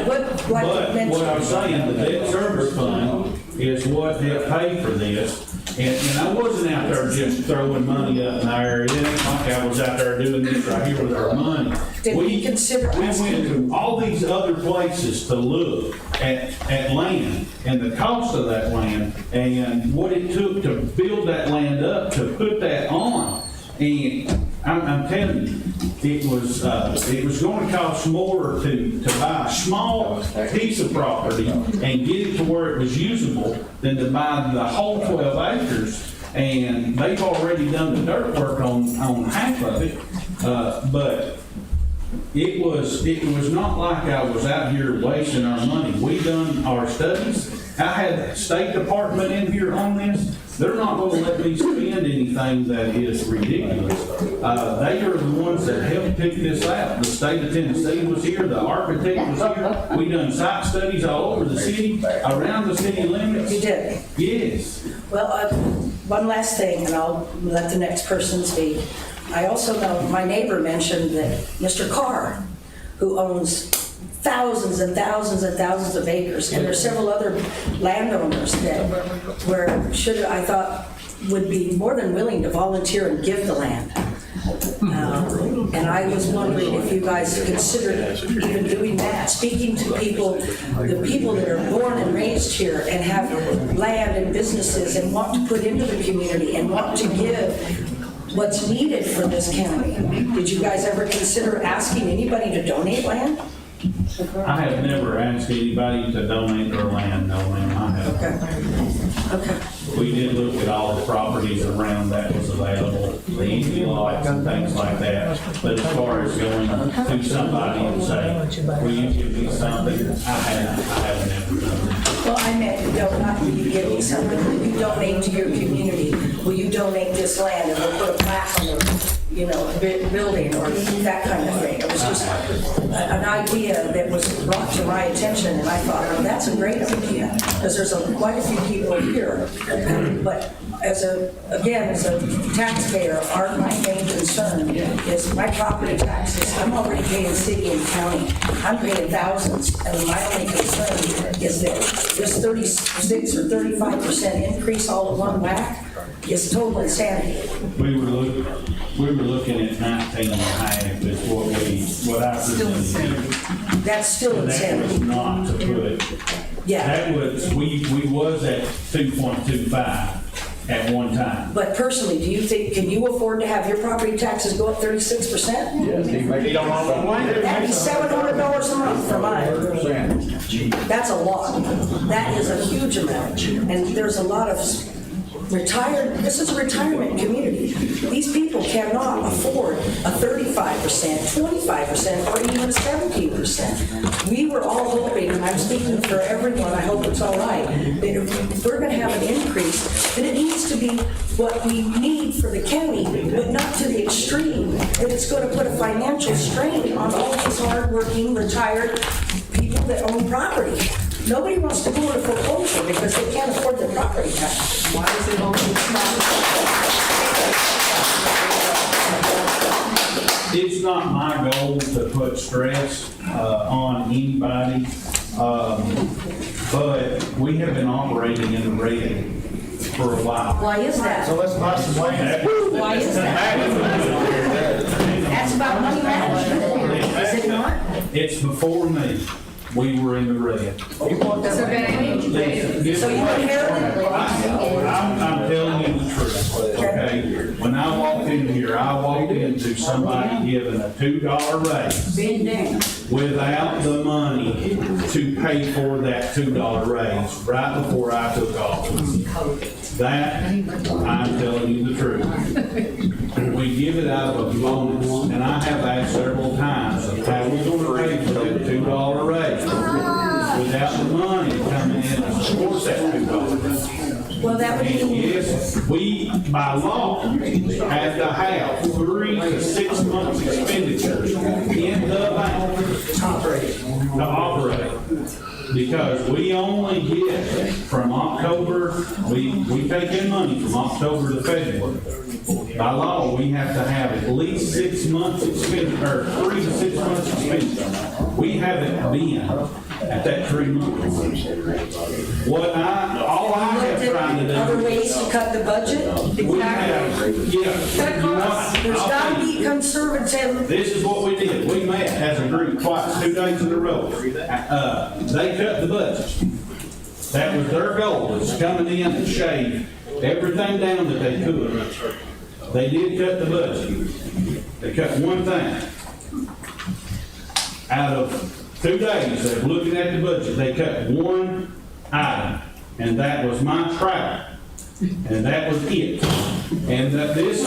But what I'm saying, the debt service fund is what helped pay for this. And I wasn't out there just throwing money up in the air. It ain't like I was out there doing this right here with our money.
Did we consider
We went to all these other places to look at land and the cost of that land and what it took to build that land up, to put that on. And I'm telling you, it was going to cost more to buy a small piece of property and get it to where it was usable than to buy the whole 12 acres. And they've already done the dirt work on half of it, but it was not like I was out here wasting our money. We done our studies. I had the State Department in here on this. They're not going to let me spend anything that is ridiculous. They are the ones that helped pick this out. The state of Tennessee was here, the architect was here. We done site studies all over the city, around the city limits.
You did?
Yes.
Well, one last thing, and I'll let the next person speak. I also know, my neighbor mentioned that Mr. Carr, who owns thousands and thousands and thousands of acres, and there's several other landowners that I thought would be more than willing to volunteer and give the land. And I was wondering if you guys considered even doing that, speaking to people, the people that are born and raised here and have land and businesses and want to put into the community and want to give what's needed for this county. Did you guys ever consider asking anybody to donate land?
I have never asked anybody to donate their land, no ma'am, I haven't.
Okay.
We did look at all the properties around that was available, the easy lots and things like that. But as far as going to somebody and say, will you give me something, I haven't ever done that.
Well, I meant, not will you give me something, will you donate to your community? Will you donate this land and we'll put a plaque on the building or that kind of thing. It was just an idea that was brought to my attention, and I thought, well, that's a great idea, because there's quite a few people here. But as a taxpayer, my main concern is my property taxes. I'm already paying city and county. I'm paying thousands, and my only concern is that this 36 or 35% increase all at one whack is total insanity.
We were looking at 19 and a half is what I presented.
That's still
That
insanity.
was not to put,
Yeah.
that was, we was at 2.25 at one time.
But personally, do you think, can you afford to have your property taxes go up 36%?
You don't own one.
That'd be $700 a month for mine. That's a lot. That is a huge amount. And there's a lot of this is a retirement community. These people cannot afford a 35%, 25%, or even a 17%. We were all hoping, and I'm speaking for everyone, I hope it's all right, that if we're gonna have an increase, then it needs to be what we need for the county, but not to the extreme, that it's gonna put a financial strain on all these hardworking, retired people that own property. Nobody wants to go into foreclosure because they can't afford their property tax. Why is it on
It's not my goal to put stress on anybody, but we have been operating in the red for a while.
Why is that?
So let's buy some land.
Why is that? That's about money management, is it not?
It's before me. We were in the red.
So you inherited?
I'm telling you the truth, okay? When I walked in here, I walked into somebody giving a $2 raise
Been down.
without the money to pay for that $2 raise right before I took office. That, I'm telling you the truth. We give it out of a bonus, and I have asked several times, how are we going to pay for that $2 raise without the money coming in to support that $2?
Well, that would
And
be,
yes, we, by law, have to have 3 to 6 months expenditures in the bank to operate. Because we only get from October, we take in money from October to February. By law, we have to have at least 6 months expenditure, or 3 to 6 months expenditure. We haven't been at that 3 months. All I have trying to do.
other ways to cut the budget?
We have, yeah.
Cut costs. There's gotta be conservative.
This is what we did. We met as a group twice, 2 days in a row. They cut the budget. That was their goal, was coming in and shave everything down that they could. They did cut the budget. They cut one thing. Out of 2 days of looking at the budget, they cut one item, and that was my travel. And that was it. And that this.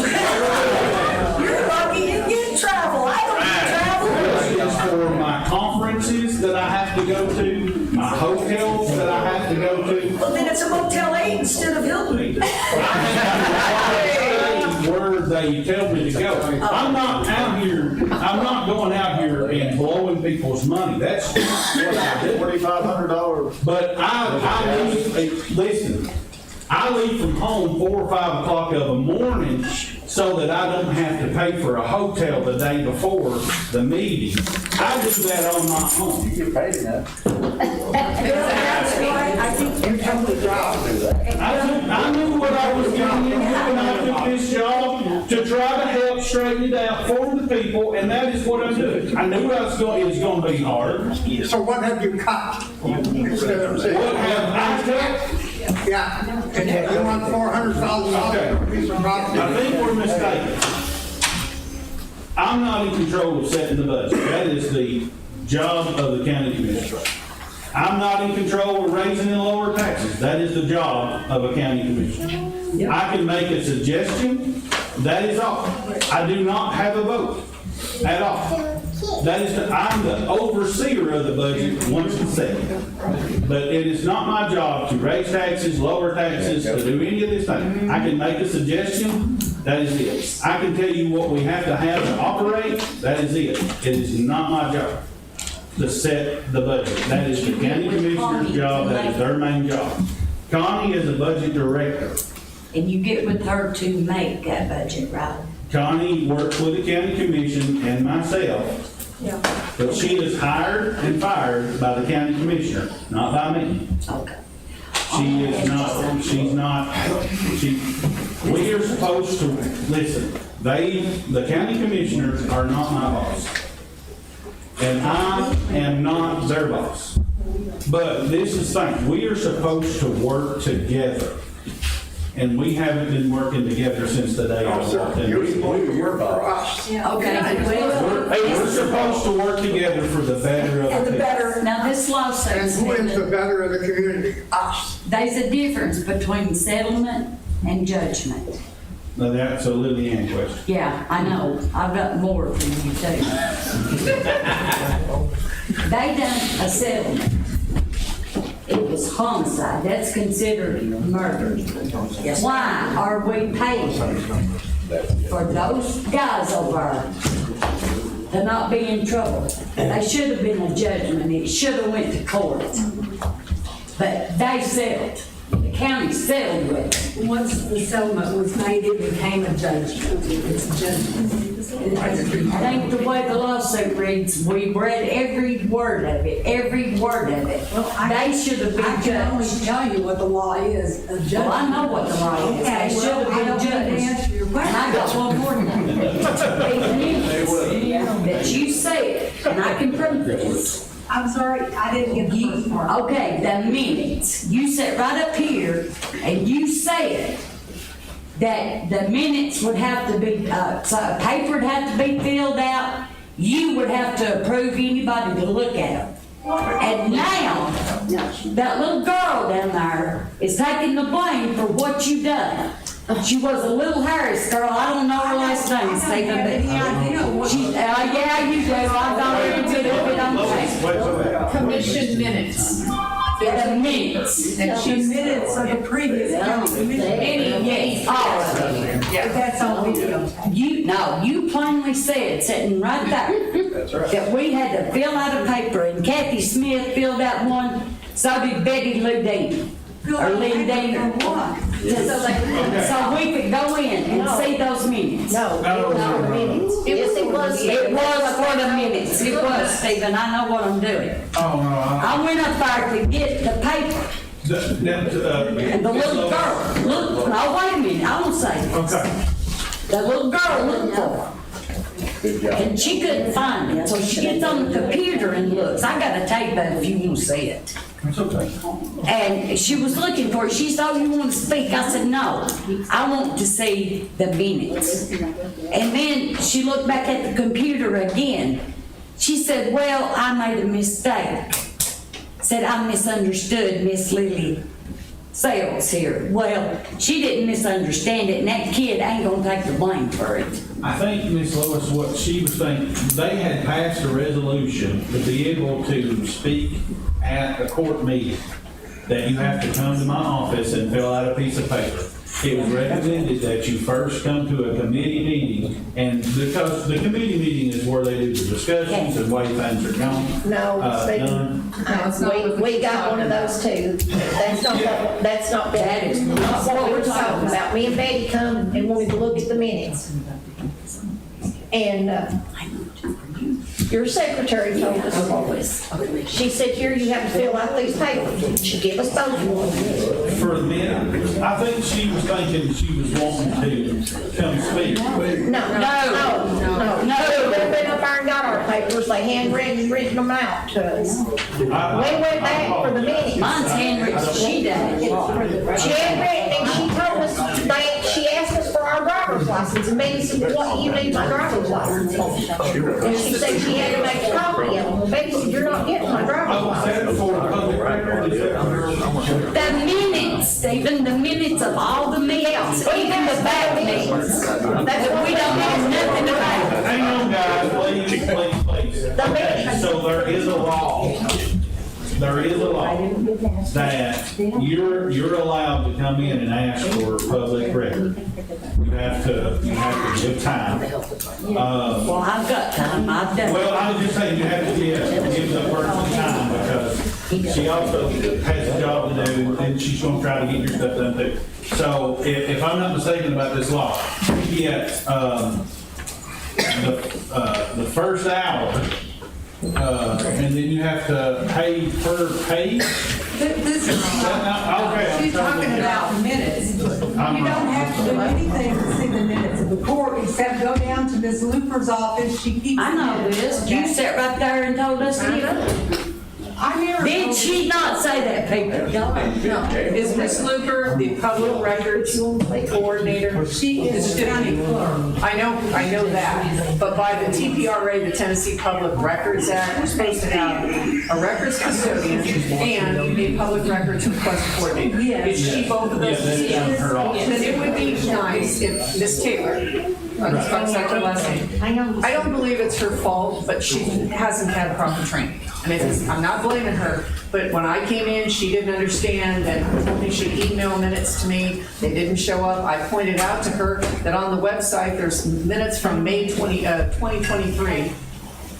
You're lucky you get travel. I don't get travel.
This is for my conferences that I have to go to, my hotels that I have to go to.
Well, then it's a Motel 8 instead of Hilton.
Where they tell me to go. I'm not out here, I'm not going out here and blowing people's money. That's what I do.
$2,500.
But I leave, listen, I leave from home 4 or 5 o'clock of the morning so that I don't have to pay for a hotel the day before the meeting. I do that on my own.
You get paid enough.
That's why I think you're probably right.
I knew what I was getting into when I took this job, to try to help straighten it out for the people, and that is what I'm doing. I knew it was going to be hard.
So what have you cut?
What have I cut?
Yeah, you want $400,000 for a piece of property?
I think we're mistaken. I'm not in control of setting the budget. That is the job of the county commissioner. I'm not in control of raising and lower taxes. That is the job of a county commissioner. I can make a suggestion. That is all. I do not have a vote at all. That is, I'm the overseer of the budget once it's set. But it is not my job to raise taxes, lower taxes, to do any of this thing. I can make a suggestion, That is it. I can tell you what we have to operate, that is it. It is not my job to set the budget. That is the county commissioner's job, that is their main job. Connie is the budget director.
And you get with her to make that budget, right?
Connie works with the county commission and myself,
Yeah.
but she is hired and fired by the county commissioner, not by me.
Okay.
She is not, we are supposed to, listen, the county commissioners are not my boss. And I am not their boss. But this is the thing, we are supposed to work together. And we haven't been working together since the day I walked in.
You're for us.
Okay.
We're supposed to work together for the better of the
And the
people.
better,
Now, this lawsuit
and who is the
said
better of the community? Us.
there's a difference between settlement and judgment.
Now, that's a Lily Ann question.
Yeah, I know. I've got more for you too. They done a settlement. It was homicide. That's considered murder. Why are we paying for those guys over to not be in trouble? They should have been a judgment. It should have went to court. But they settled. The county settled with it.
Once the settlement was made, it became a judgment. It's a judgment.
I think the way the lawsuit reads, we read every word of it, every word of it. They should have
I
been
can only
judged.
tell you what the law is, a judgment.
Well, I know what the law is.
Okay,
They should
well,
have
I
been
don't need to
judged.
answer your
And I
question.
got one more thing. That you said, and I can prove this.
I'm sorry, I didn't get the first part.
Okay, the minutes. You sat right up here and you said that the minutes would have to be, so paper would have to be filled out. You would have to approve anybody to look at them. And now, that little girl down there is taking the blame for what you done. She was a little Harris girl, I don't know her last name, Stephen, but she, yeah, you do, I've already did it on tape.
Commission minutes.
The minutes.
The minutes of the previous county meeting.
Yes, all of them.
That's on video.
You plainly said, sitting right there, that we had to fill out a paper, and Kathy Smith filled out one, so did Betty Lou Dean. Or Lynn Dean. So we could go in and see those minutes.
No, not minutes. Yes, it was.
It was for the minutes, it was, Stephen, I know what I'm doing.
Oh, no,
I went up there to get the paper, and the little girl, look, no, wait a minute, I won't say this.
Okay.
The little girl looked for it. And she couldn't find it, so she gets on the computer and looks. I got a tape of it if you want to see it.
It's okay.
And she was looking for it. She said, "Oh, you want to speak?" I said, "No, I want to see the minutes." And then she looked back at the computer again. She said, "Well, I made a mistake." Said, "I misunderstood Miss Lily Sales here." Well, she didn't misunderstand it, and that kid ain't gonna take the blame for it.
I think, Ms. Lewis, what she was thinking, they had passed a resolution to be able to speak at a court meeting, that you have to come to my office and fill out a piece of paper. It was recommended that you first come to a committee meeting, and because the committee meeting is where they do the discussions and way things are going.
No,
done.
we got one of those too. That's not
That is
not what we're talking about. Me and Betty come and wanted to look at the minutes. And, your secretary told us, she said, "Here, you have to fill out these papers." She gave us both ones.
For a minute, I think she was thinking she was wanting to come speak.
No. They've been up there and got our papers, they written them out to us. We went back for the minutes.
Mine's handwritten, she done it.
She had written, and she told us, she asked us for our driver's license, and Betty said, "What do you need my driver's license for?" And she said she had to make a copy of them. Well, Betty said, "You're not getting my driver's license."
The minutes, Stephen, the minutes of all the meetings, even the bad meetings. That's what we don't have nothing about.
Hang on, guys, please.
The minutes.
So there is a law there is a law that you're allowed to come in and ask for public record. You have to give time.
Well, I've got time, I've done it.
Well, I was just saying, you have to give the person time, because she also has a job to do, and she's gonna try to get your stuff done too. So if I'm not mistaken about this law, you get, the first hour, and then you have to pay per page?
This is, she's talking about minutes. You don't have to do anything to see the minutes of the court except go down to Ms. Luper's office. She keeps.
I know this, you sat right there and told us to.
I never.
Did she not say that, people?
No, is Ms. Looper the public records coordinator?
She is county clerk.
I know that, but by the TPRA, the Tennessee Public Records Act, we're supposed to have a records custodian and a public records request coordinator.
Yes.
Is she both of those
Yeah, that's
positions?
her office.
Then it would be nice if Ms. Taylor, her last name, I don't believe it's her fault, but she hasn't had proper training. And I'm not blaming her, but when I came in, she didn't understand and told me she'd email minutes to me. They didn't show up. I pointed out to her that on the website, there's minutes from May 2023.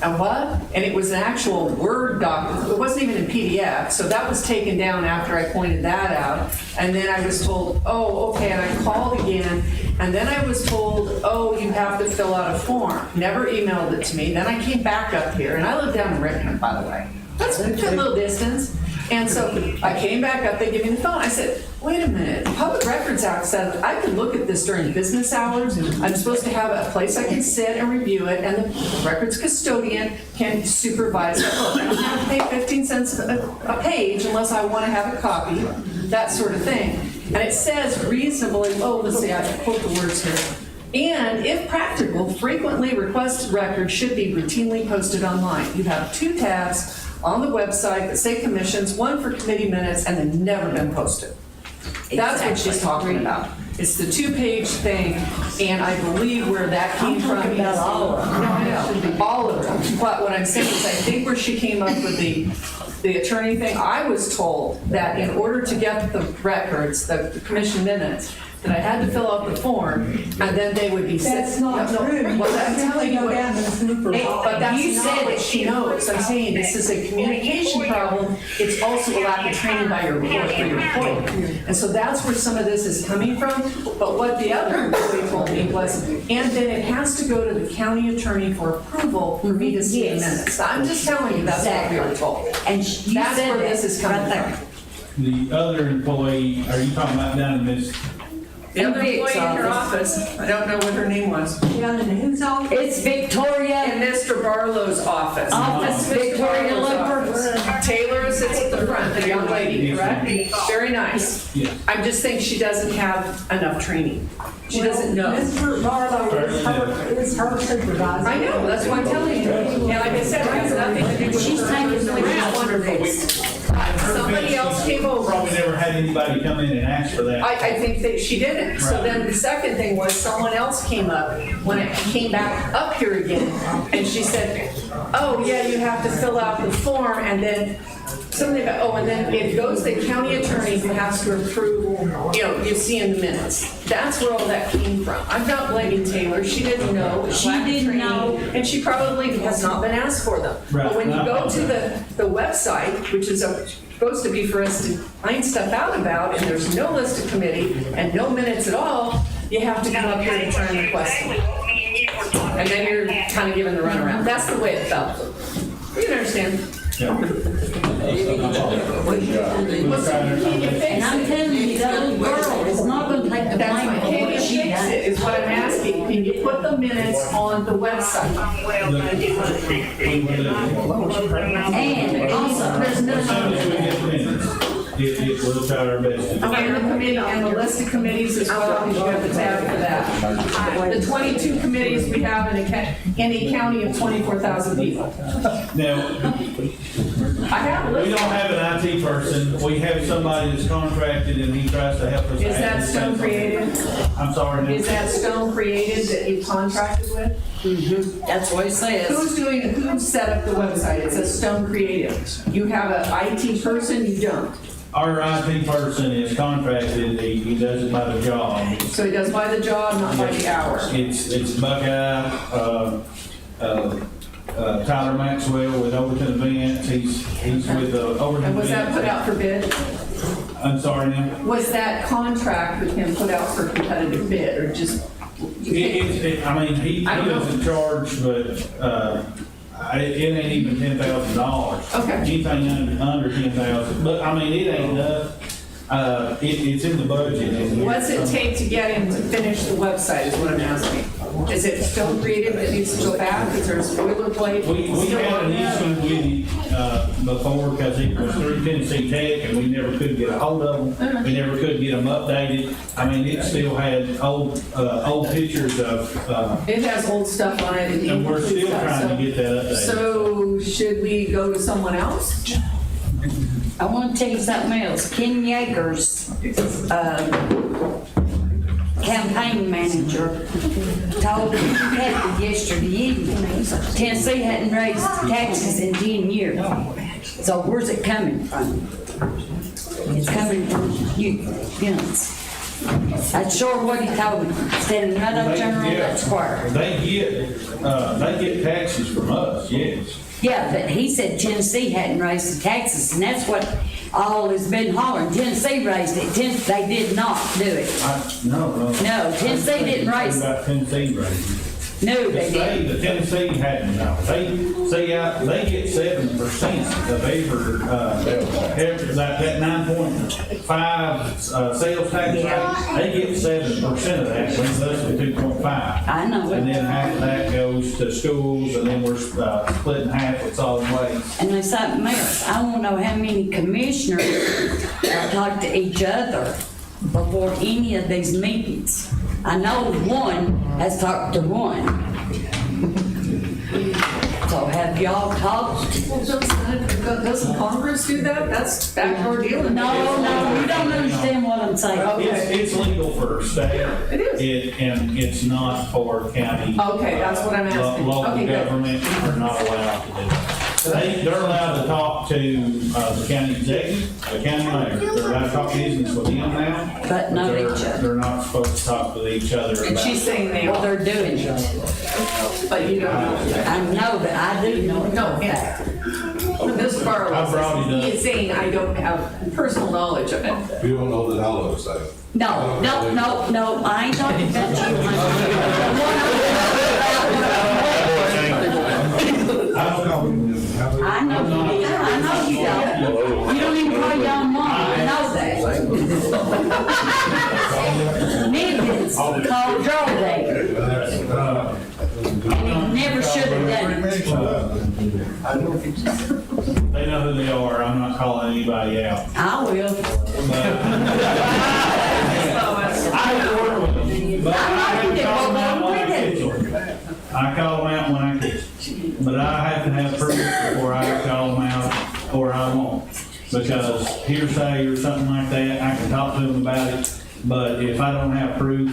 And what? And it was an actual Word document. It wasn't even in PDF. So that was taken down after I pointed that out. And then I was told, oh, okay. And I called again. And then I was told, oh, you have to fill out a form. Never emailed it to me. Then I came back up here. And I live down in Rickman, by the way. That's a good little distance. And so I came back up, they gave me the phone. I said, wait a minute, the Public Records Act says I can look at this during business hours. I'm supposed to have a place I can sit and review it, and the records custodian can supervise it. Look, I don't have to pay 15 cents a page unless I want to have a copy, that sort of thing. And it says reasonably, oh, let's see, I quote the words here. And if practical, frequently requested records should be routinely posted online. You have 2 tabs on the website that say commissions, one for committee minutes, and they've never been posted. That's what she's talking about. It's the 2-page thing, and I believe where that came from.
talking about all of them.
No, I know, all of them. But what I'm saying is I think where she came up with the attorney thing, I was told that in order to get the records, the commission minutes, that I had to fill out the form, and then they would be.
That's not true.
Well, I'm telling you
Go down to Ms. Luper's office.
but that's
You
not
said
what
it.
she knows. I'm saying this is a communication problem. It's also a lack of training by your employee. And so that's where some of this is coming from. But what the other employee told me was, and then it has to go to the county attorney for approval for me to see the minutes. I'm just telling you, that's what we were told.
And you
That's
said
where
that
this is coming
right there.
from.
The other employee, are you talking about down in this?
The other employee in her office, I don't know what her name was.
Down in whose office?
It's Victoria.
In Mr. Barlow's office.
Office,
Mr.
Victoria
Barlow's
Looper.
office. Taylor sits at the front, the young lady, correct? Very nice.
Yeah.
I just think she doesn't have enough training. She doesn't know.
Mr. Barlow is her supervisor.
I know, that's what I'm telling you. And like I said, it has nothing to do with.
She's taking the
Somebody else came over.
Probably never had anybody come in and ask for that.
I think that she didn't. So then the second thing was someone else came up when it came back up here again. And she said, oh, yeah, you have to fill out the form and then something about, oh, and then it goes to the county attorney who has to approve, you see in the minutes. That's where all that came from. I'm not blaming Taylor. She didn't know.
She didn't know.
And she probably has not been asked for them.
Right.
But when you go to the website, which is supposed to be for us to find stuff out about, and there's no list of committee and no minutes at all, you have to come up here and try and request them. And then you're kind of given the runaround. That's the way it felt. You can understand. Well, so can you fix
And I'm
it?
telling you, that little girl is not gonna take the
That's
blame
why,
for
can you
what
fix
she
it,
done.
is what I'm asking. Can you put the minutes on the website?
And also, there's
As soon as
no.
we get minutes, we'll try our best to do
And the committee, and the list of committees as well, because you have the tab for that. The 22 committees we have in a county of 24,000 people.
Now,
I have a
We
list.
don't have an IT person, we have somebody that's contracted and he tries to help us.
Is that Stone Creative?
I'm sorry. Nick.
Is that Stone Creative that you contracted with?
That's what it says.
Who set up the website? It says Stone Creative. You have an IT person, you don't.
Our IT person is contracted, he does it by the job.
So he does by the job, not by the hour.
It's Buckeye, Tyler Maxwell with Overton Events, he's with Overton Events.
And was that put out for bid?
I'm sorry, now.
Was that contract with him put out for competitive bid or just?
I mean, he doesn't charge, but, it ain't even $10,000.
Okay.
Anything under 10,000, but I mean, it ain't enough. It's in the budget.
What's it take to get him to finish the website is what I'm asking. Is it Stone Creative that needs to go back? Is there a boilerplate?
We had an issue with it before because it was through Tennessee Tech and we never could get a hold of them. We never could get them updated. I mean, it still had old pictures of.
It has old stuff on it.
And we're still trying to get that updated.
So should we go to someone else?
I want to tell you something else. Ken Yeager's campaign manager told me yesterday evening, Tennessee hadn't raised taxes in 10 years. So where's it coming from? It's coming from guns. That's sure what he told me. Standing right up General that square.
They get taxes from us, yes.
Yeah, but he said Tennessee hadn't raised the taxes, and that's what all has been hollering. Tennessee raised it. They did not do it.
No,
Tennessee didn't raise it.
About Tennessee raising.
No, they didn't.
The Tennessee hadn't, no. They get 7% of every, that 9.5 sales tax rate, they get 7% of that, leaves us with 2.5.
I know.
And then half of that goes to schools, and then we're splitting half with solid waste.
And there's something else. I want to know how many commissioners talk to each other before any of these meetings. I know one has talked to one. So have y'all talked?
Well, doesn't Congress do that? That's backdoor dealing.
No, you don't understand what I'm saying.
It's legal for state.
It is.
And it's not for county.
Okay, that's what I'm asking.
Local
Okay, good.
government are not allowed to do that. They're allowed to talk to the county executive, the county mayor. They're allowed to talk business with them now.
But not
they're-
each other.
They're not supposed to talk with each other
And
about.
she's saying they
Well,
are,
they're doing it.
but you don't know that.
I know that I do know.
No, yeah. This
I
borough,
brought it up.
he is saying I don't have personal knowledge of it.
If you don't know that, I'll let us say.
No, I ain't talking about you. I know you did. I know you don't. You don't even call your mom. I know that. Niggas called your day. And he never should have done it.
They know who they are. I'm not calling anybody out.
I will.
I work with them. But I have to call them out when I catch them. I call them out when I catch them. But I have to have proof before I call them out, or I won't. Because hearsay or something like that, I can talk to them about it. But if I don't have proof,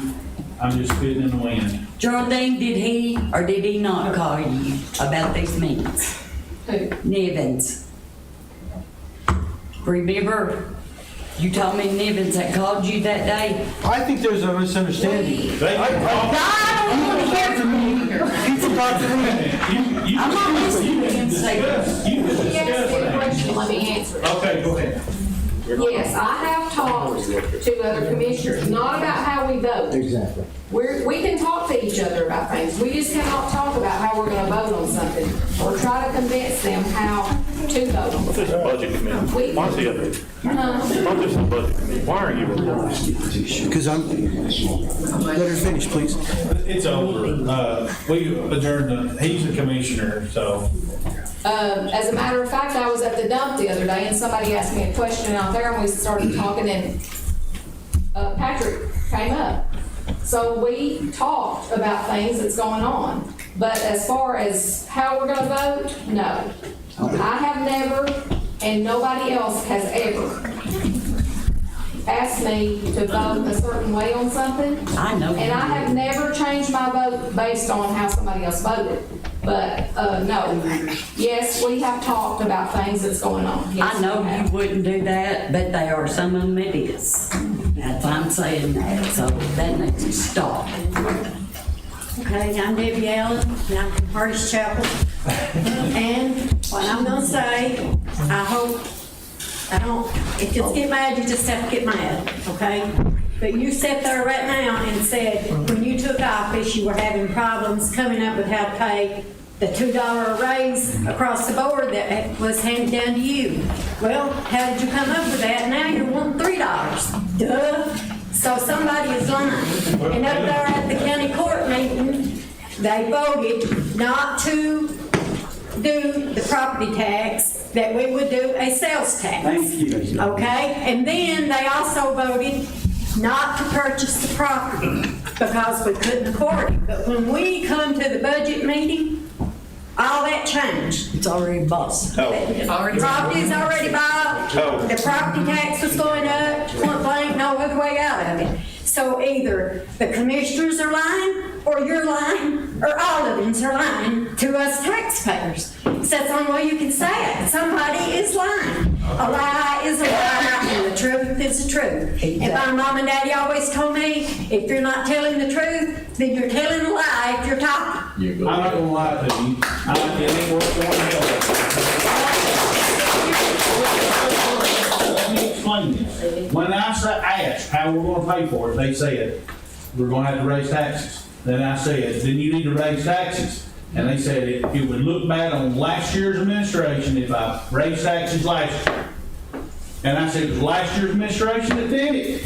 I'm just spitting in the wind.
Geraldine, did he or did he not call you about these meetings?
Who?
Nivens. Remember, you told me Nivens had called you that day?
I think there's a misunderstanding.
I don't want to hear from you.
People talk to me.
I'm not listening to him say that.
You can
He
discuss
asked me a
that.
question, let me answer it.
Okay, go ahead.
Yes, I have talked to other commissioners, not about how we vote.
Exactly.
We can talk to each other about things. We just cannot talk about how we're gonna vote on something or try to convince them how to vote on
What's this
something.
budget committee? Why is he up here? What's this budget committee? Why are you reporting?
Because let her finish, please.
It's over. We adjourned, he's the commissioner, so.
As a matter of fact, I was at the dump the other day and somebody asked me a question out there and we started talking and Patrick came up. So we talked about things that's going on. But as far as how we're gonna vote, no. I have never and nobody else has ever asked me to vote a certain way on something.
I know.
And I have never changed my vote based on how somebody else voted. But, no, yes, we have talked about things that's going on. Yes,
I know
we
you
have.
wouldn't do that, but they are, some of them it is. That's why I'm saying that, so that needs to stop.
Okay, I'm Debbie Allen, and I'm from Hardy's Chapel. And what I'm gonna say, I hope, if you get mad, you just have to get mad, okay? But you sat there right now and said, when you took office, you were having problems coming up with how to pay the $2 raise across the board that was handed down to you. Well, how did you come up with that? Now you're wanting $3. Duh. So somebody is lying. And up there at the county court meeting, they voted not to do the property tax, that we would do a sales tax.
Thank you.
Okay? And then they also voted not to purchase the property because we couldn't afford it. But when we come to the budget meeting, all that changed.
It's already bust.
Property's already bought. The property tax was going up. Point blank, no other way out of it. So either the commissioners are lying, or you're lying, or all of them are lying to us taxpayers. So that's the only way you can say it. Somebody is lying. A lie is a lie, and the truth is the truth. And my mom and daddy always told me, if you're not telling the truth, then you're telling a lie if you're talking.
I'm not gonna lie to you. It ain't worth going to hell. Let me explain this. When I asked how we're gonna pay for it, they said, we're gonna have to raise taxes. Then I said, then you need to raise taxes. And they said it would look bad on last year's administration if I raised taxes last year. And I said, it was last year's administration that did it.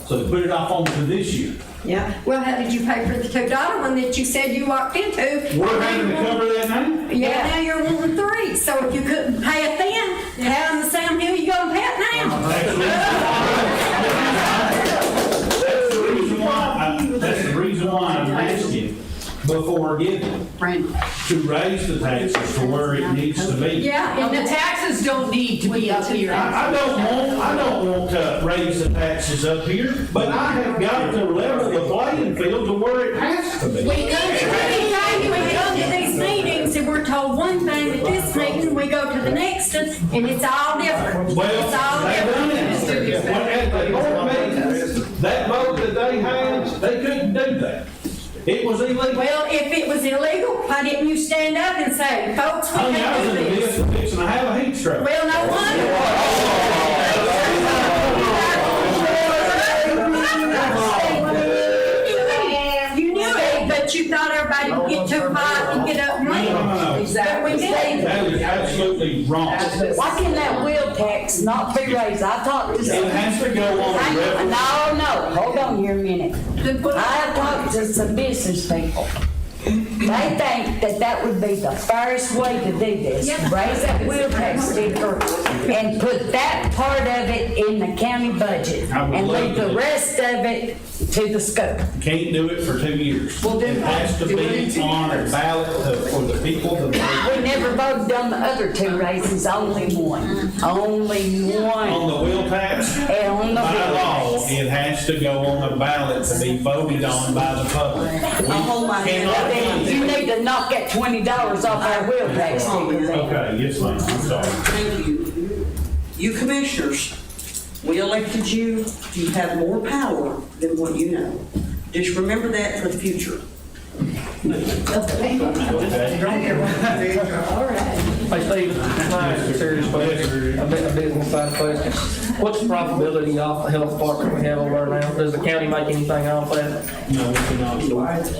So they put it off onto this year.
Yeah. Well, how did you pay for the $2 one that you said you walked into?
We're having to cover that now?
Yeah, now you're wanting $3. So if you couldn't pay it then, how in the Sam Hill you gonna pay it now?
That's the reason why I'm asking before giving, to raise the taxes to where it needs to be.
Yeah, and the taxes don't need to be up here.
I don't want to raise the taxes up here, but I have got to level the playing field to where it has to be.
We come to these meetings and we're told one thing at this meeting, we go to the next one, and it's all different. It's all different.
That vote that they had, they couldn't do that. It was illegal.
Well, if it was illegal, why didn't you stand up and say, folks, we can't do this?
Fixing to have a heat stroke.
Well, no wonder. You knew it, but you thought everybody would get too hot and get up and leave.
No.
Exactly. We did.
That is absolutely wrong.
Why can that wheel tax not be raised? I talked to some.
It has to go on the revenue.
No, hold on here a minute. I talked to some business people. They think that that would be the fairest way to do this. Raise that wheel tax sticker and put that part of it in the county budget and leave the rest of it to the school.
Can't do it for 2 years. It has to be on a ballot for the people to vote.
We never voted on the other 2 raises, only one. Only one.
On the wheel tax,
And on the
by
wheel
law,
tax.
it has to go on a ballot to be voted on by the public. We cannot
Then you need to knock that $20 off our wheel tax sticker then.
Okay, yes, ma'am, I'm sorry.
Thank you. You commissioners, we elected you, you have more power than what you know. Just remember that for the future.
Hey Steve, my serious question, a business side question. What's the profitability off the health department we have over there now? Does the county make anything off that?
No, we cannot.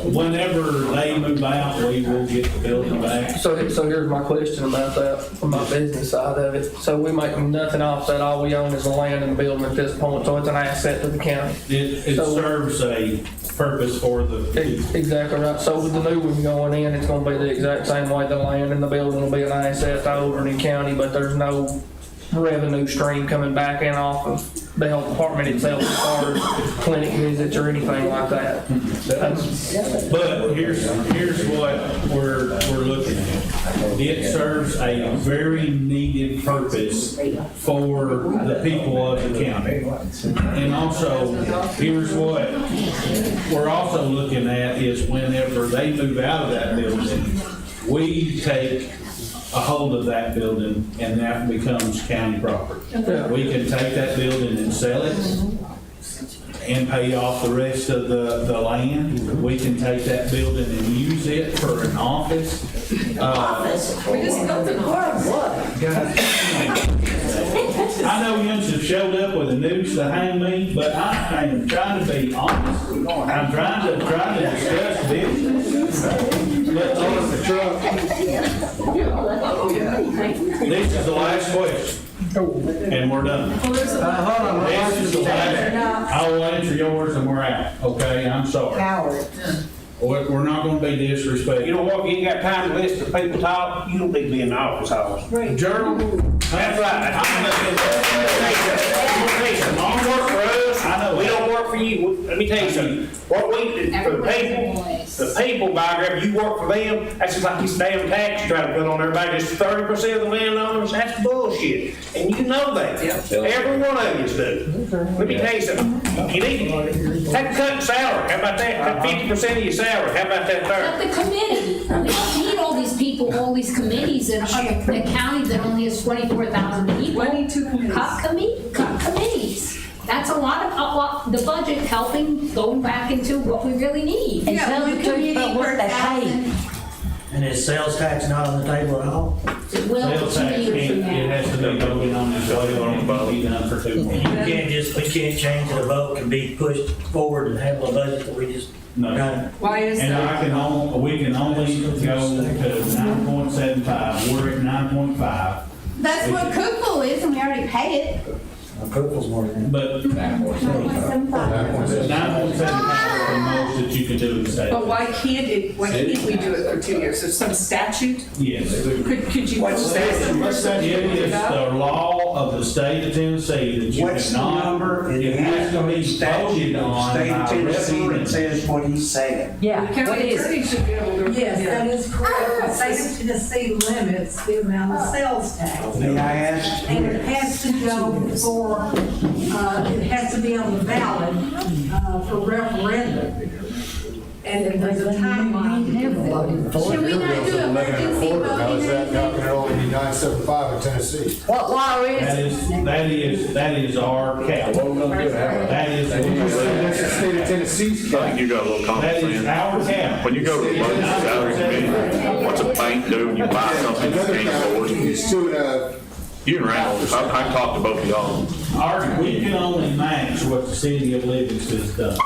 Whenever they move out, we will get the building back.
So here's my question about that, from my business side of it. So we make nothing off that, all we own is the land and the building at this point, so it's an asset to the county.
It serves a purpose for the people.
Exactly right. So with the new one going in, it's gonna be the exact same way. The land and the building will be an asset to Overton County, but there's no revenue stream coming back in off of the health department itself as far as clinic visits or anything like that.
But here's what we're looking at. It serves a very needed purpose for the people of the county. And also, here's what we're also looking at is whenever they move out of that building, we take a hold of that building and that becomes county property. We can take that building and sell it and pay off the rest of the land. We can take that building and use it for an office.
We just go to court, what?
I know you have showed up with a noose to hang me, but I am trying to be honest. I'm trying to discuss business. Let's order the truck. This is the last question, and we're done. This is the last. I will answer yours and we're out. Okay, I'm sorry.
Howard.
We're not going to be disrespectful.
You know what, you ain't got time to listen to people talk, you don't need to be in the office hours.
Journal.
That's right. You work for us, I know, we don't work for you. Let me tell you something, what we, for the people biography, you work for them, that's just like this damn tax you try to put on everybody, just 30% of the landowners, that's bullshit. And you know that, every one of you do. Let me tell you something, you need to take a cut in salary, how about that, cut 50% of your salary, how about that there?
But the committee, we don't need all these people, all these committees in a county that only has 24,000 people.
22 committees.
Cut committees. That's a lot of the budget helping going back into what we really need.
And tell the truth about what they pay.
And is sales tax not on the table at all?
Sales tax, it has to be voted on this way, or it'll be done for 2 months.
We can't change the vote can be pushed forward and have a budget that we just.
No.
Why is
And
that?
we can only go to 9.75, we're at 9.5.
That's what Cookville is, and we already paid it.
Cookville's more than.
But 9.75 is the most that you can do in the state.
But why can't we do it for 2 years? There's some statute?
Yes.
Could you?
What's that? It is the law of the state of Tennessee that you cannot, it has to be voted on by a referendum.
Says what he said.
Yeah,
County
what is
attorney
it?
should be able to.
Yes, that is correct. The state of Tennessee limits the amount of sales tax.
May I ask?
And it has to go for, it has to be on the ballot for referendum. And then there's a timeline.
Should we not do emergency
How is that, how
voting?
can it only be 9.75 in Tennessee?
What law is
That is our cap. That is.
That's the state of Tennessee's
I think you got a little common
That is
sense.
our cap.
When you go to the local salary committee, what's a bank do when you buy something you
Another
can't afford?
county is to,
You and Randall, I talked to both of y'all.
We can only match what the city of Livingston's done.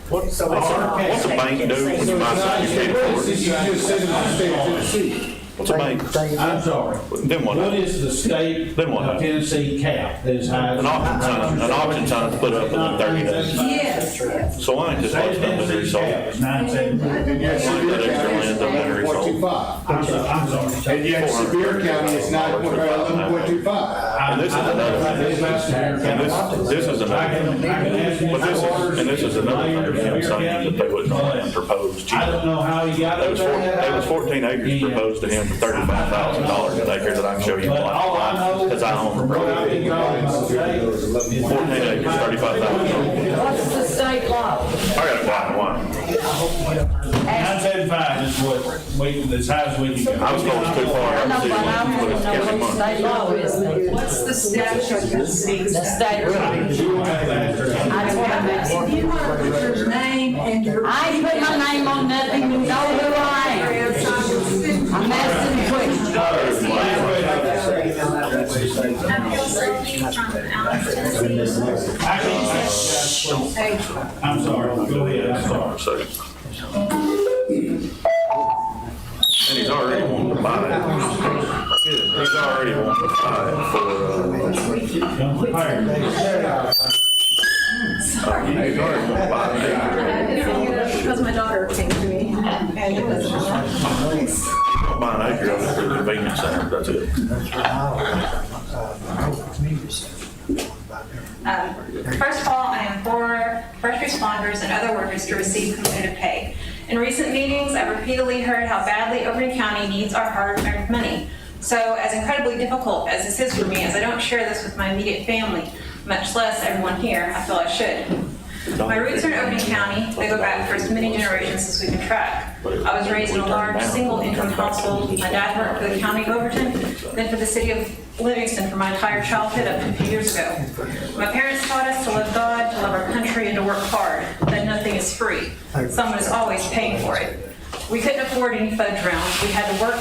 What's a bank do when you buy something you can't afford?
you just said in the state of Tennessee.
What's a bank?
I'm sorry.
Then what?
What is the state
Then what?
of Tennessee cap that is high?
An auction sign is put up within 30 days.
Yes, yes.
So why ain't this
State
what's
of
done with
Tennessee's
result?
cap is 9.75.
And yet Sevier
That extra
County
land
is
don't matter, it's all.
9.25.
I'm sorry.
And yet Sevier County is 11.25.
And this is another, and this is another, but this is another thing, something that they wouldn't propose.
I don't know how he got
There
it.
was 14 acres proposed to him for $35,000 an acre that I can show you.
But all I know
Because I own
from what I've been talking about today is
14 acres, $35,000.
What's the state law?
I got a black and white.
9.75 is what as high as we can go.
I was going too far
I
out
know,
to see
but I
what
want
it's
to know
giving
what the
money.
state law is.
What's the statute that states
The
that?
state.
You don't have to ask her.
I don't want to
If you want to put your name and your.
I ain't put my name on nothing, you know who I am. I'm asking questions.
I'm sorry, go ahead, I'm sorry.
So. And he's already wanting to buy it. He's already wanting to buy it for, he's already wanting to buy it.
Because my daughter came to me and it was.
Buy an acre of it for the convenience center, that's it.
First of all, I am for first responders and other workers to receive competitive pay. In recent meetings, I've repeatedly heard how badly Overton County needs our hard-earned money. So as incredibly difficult as this is for me, as I don't share this with my immediate family, much less everyone here, I feel I should. My roots are in Overton County. They go back for as many generations as we can track. I was raised in a large single-income household. My dad worked for the county of Overton, then for the city of Livingston for my entire childhood up to a few years ago. My parents taught us to love God, to love our country, and to work hard, that nothing is free. Someone is always paying for it. We couldn't afford any fudge rounds. We had to work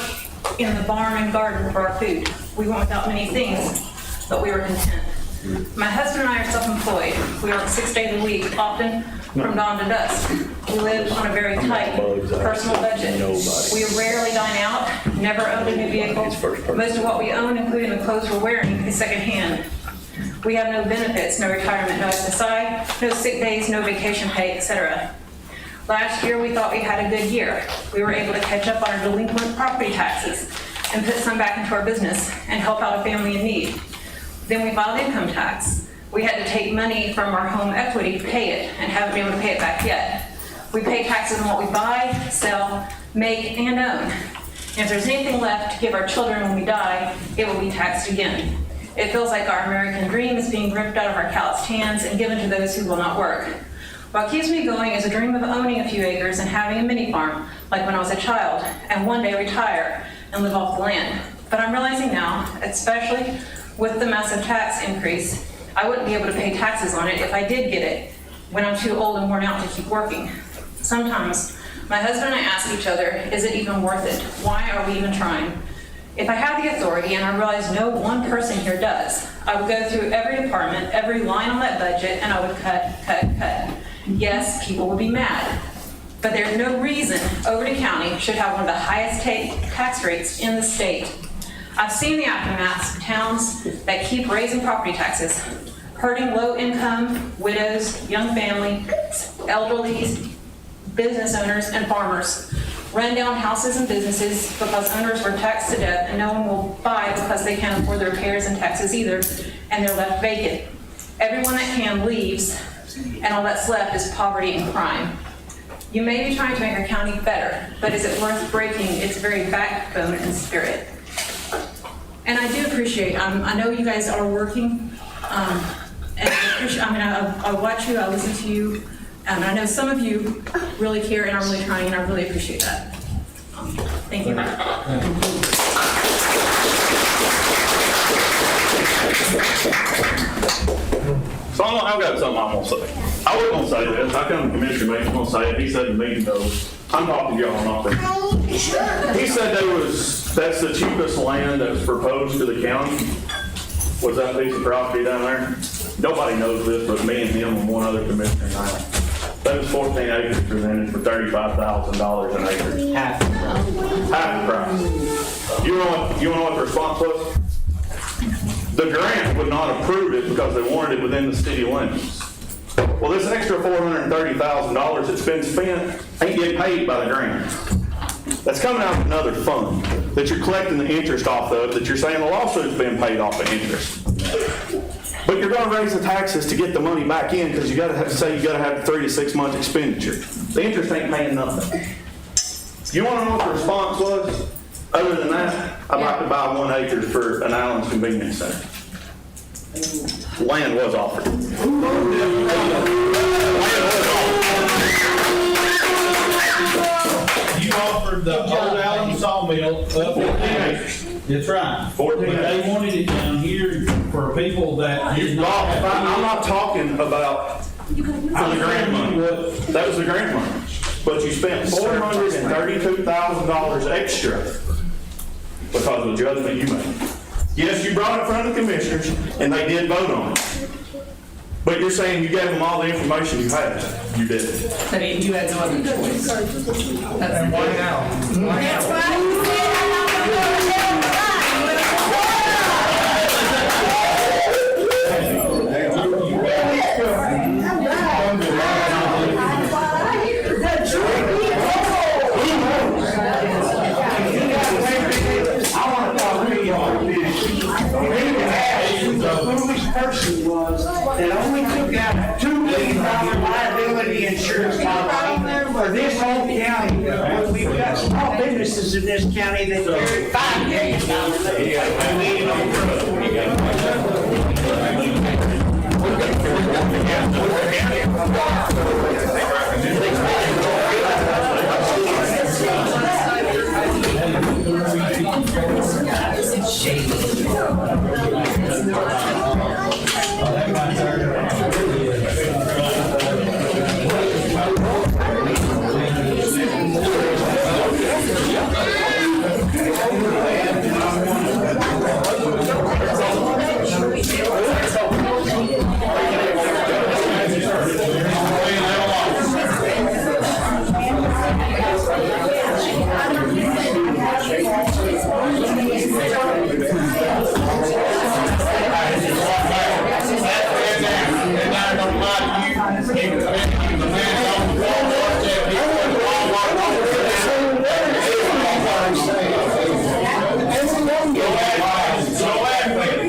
in the barn and garden for our food. We went without many things, but we were content. My husband and I are self-employed. We work 6 days a week, often from dawn to dusk. We live on a very tight personal budget. We rarely dine out, never owned a new vehicle. Most of what we own, including the clothes we're wearing, is secondhand. We have no benefits, no retirement, no SSI, no sick days, no vacation pay, etc. Last year, we thought we had a good year. We were able to catch up on our delinquent property taxes and put some back into our business and help out a family in need. Then we filed income tax. We had to take money from our home equity to pay it and haven't been able to pay it back yet. We pay taxes on what we buy, sell, make, and own. And if there's anything left to give our children when we die, it will be taxed again. It feels like our American dream is being ripped out of our calloused hands and given to those who will not work. What keeps me going is a dream of owning a few acres and having a mini farm, like when I was a child, and one day retire and live off the land. But I'm realizing now, especially with the massive tax increase, I wouldn't be able to pay taxes on it if I did get it when I'm too old and worn out to keep working. Sometimes my husband and I ask each other, is it even worth it? Why are we even trying? If I had the authority, and I realize no one person here does, I would go through every department, every line on that budget, and I would cut. Yes, people would be mad. But there's no reason Overton County should have one of the highest tax rates in the state. I've seen the aftermaths of towns that keep raising property taxes, hurting low-income, widows, young families, elderly, business owners, and farmers. Run down houses and businesses because owners were taxed to death and no one will buy because they can't afford the repairs and taxes either, and they're left vacant. Everyone that can leaves, and all that's left is poverty and crime. You may be trying to make our county better, but is it worth breaking its very backbone and spirit? And I do appreciate, I know you guys are working, and I watch you, I listen to you, and I know some of you really care and are really trying, and I really appreciate that. Thank you.
So I've got something I'm gonna say. I was gonna say this, I come to commissioner meeting, I'm gonna say it, he said the meeting goes, I'm talking to y'all, not them. He said that's the cheapest land that was proposed to the county, was that piece of property down there. Nobody knows this but me and him and one other commissioner now. That was 14 acres presented for $35,000 an acre. Half the price. You know what the response was? The grant would not approve it because they wanted it within the city limits. Well, this extra $430,000 that's been spent ain't getting paid by the grant. That's coming out of another fund that you're collecting the interest off of, that you're saying the lawsuit's been paid off of interest. But you're going to raise the taxes to get the money back in because you got to have 3 to 6 month expenditure. The interest ain't paying nothing. You want to know what the response was? Other than that, I'd like to buy 1 acre for an Allen's Convenience Center. Land was offered.
You offered the old Allen sawmill up 14 acres. That's right.
14
But they wanted it down here for people that did not have.
I'm not talking about for the grant money. That was the grant money. But you spent $432,000 extra because of the judgment you made. Yes, you brought it in front of the commissioners, and they did vote on it. But you're saying you gave them all the information you had. You did.
And you had no other choice.
And why now?
That's right.
Person was
that only took out a $2 million liability insurance policy for this whole county. When we've got small businesses in this county that carry $5 million.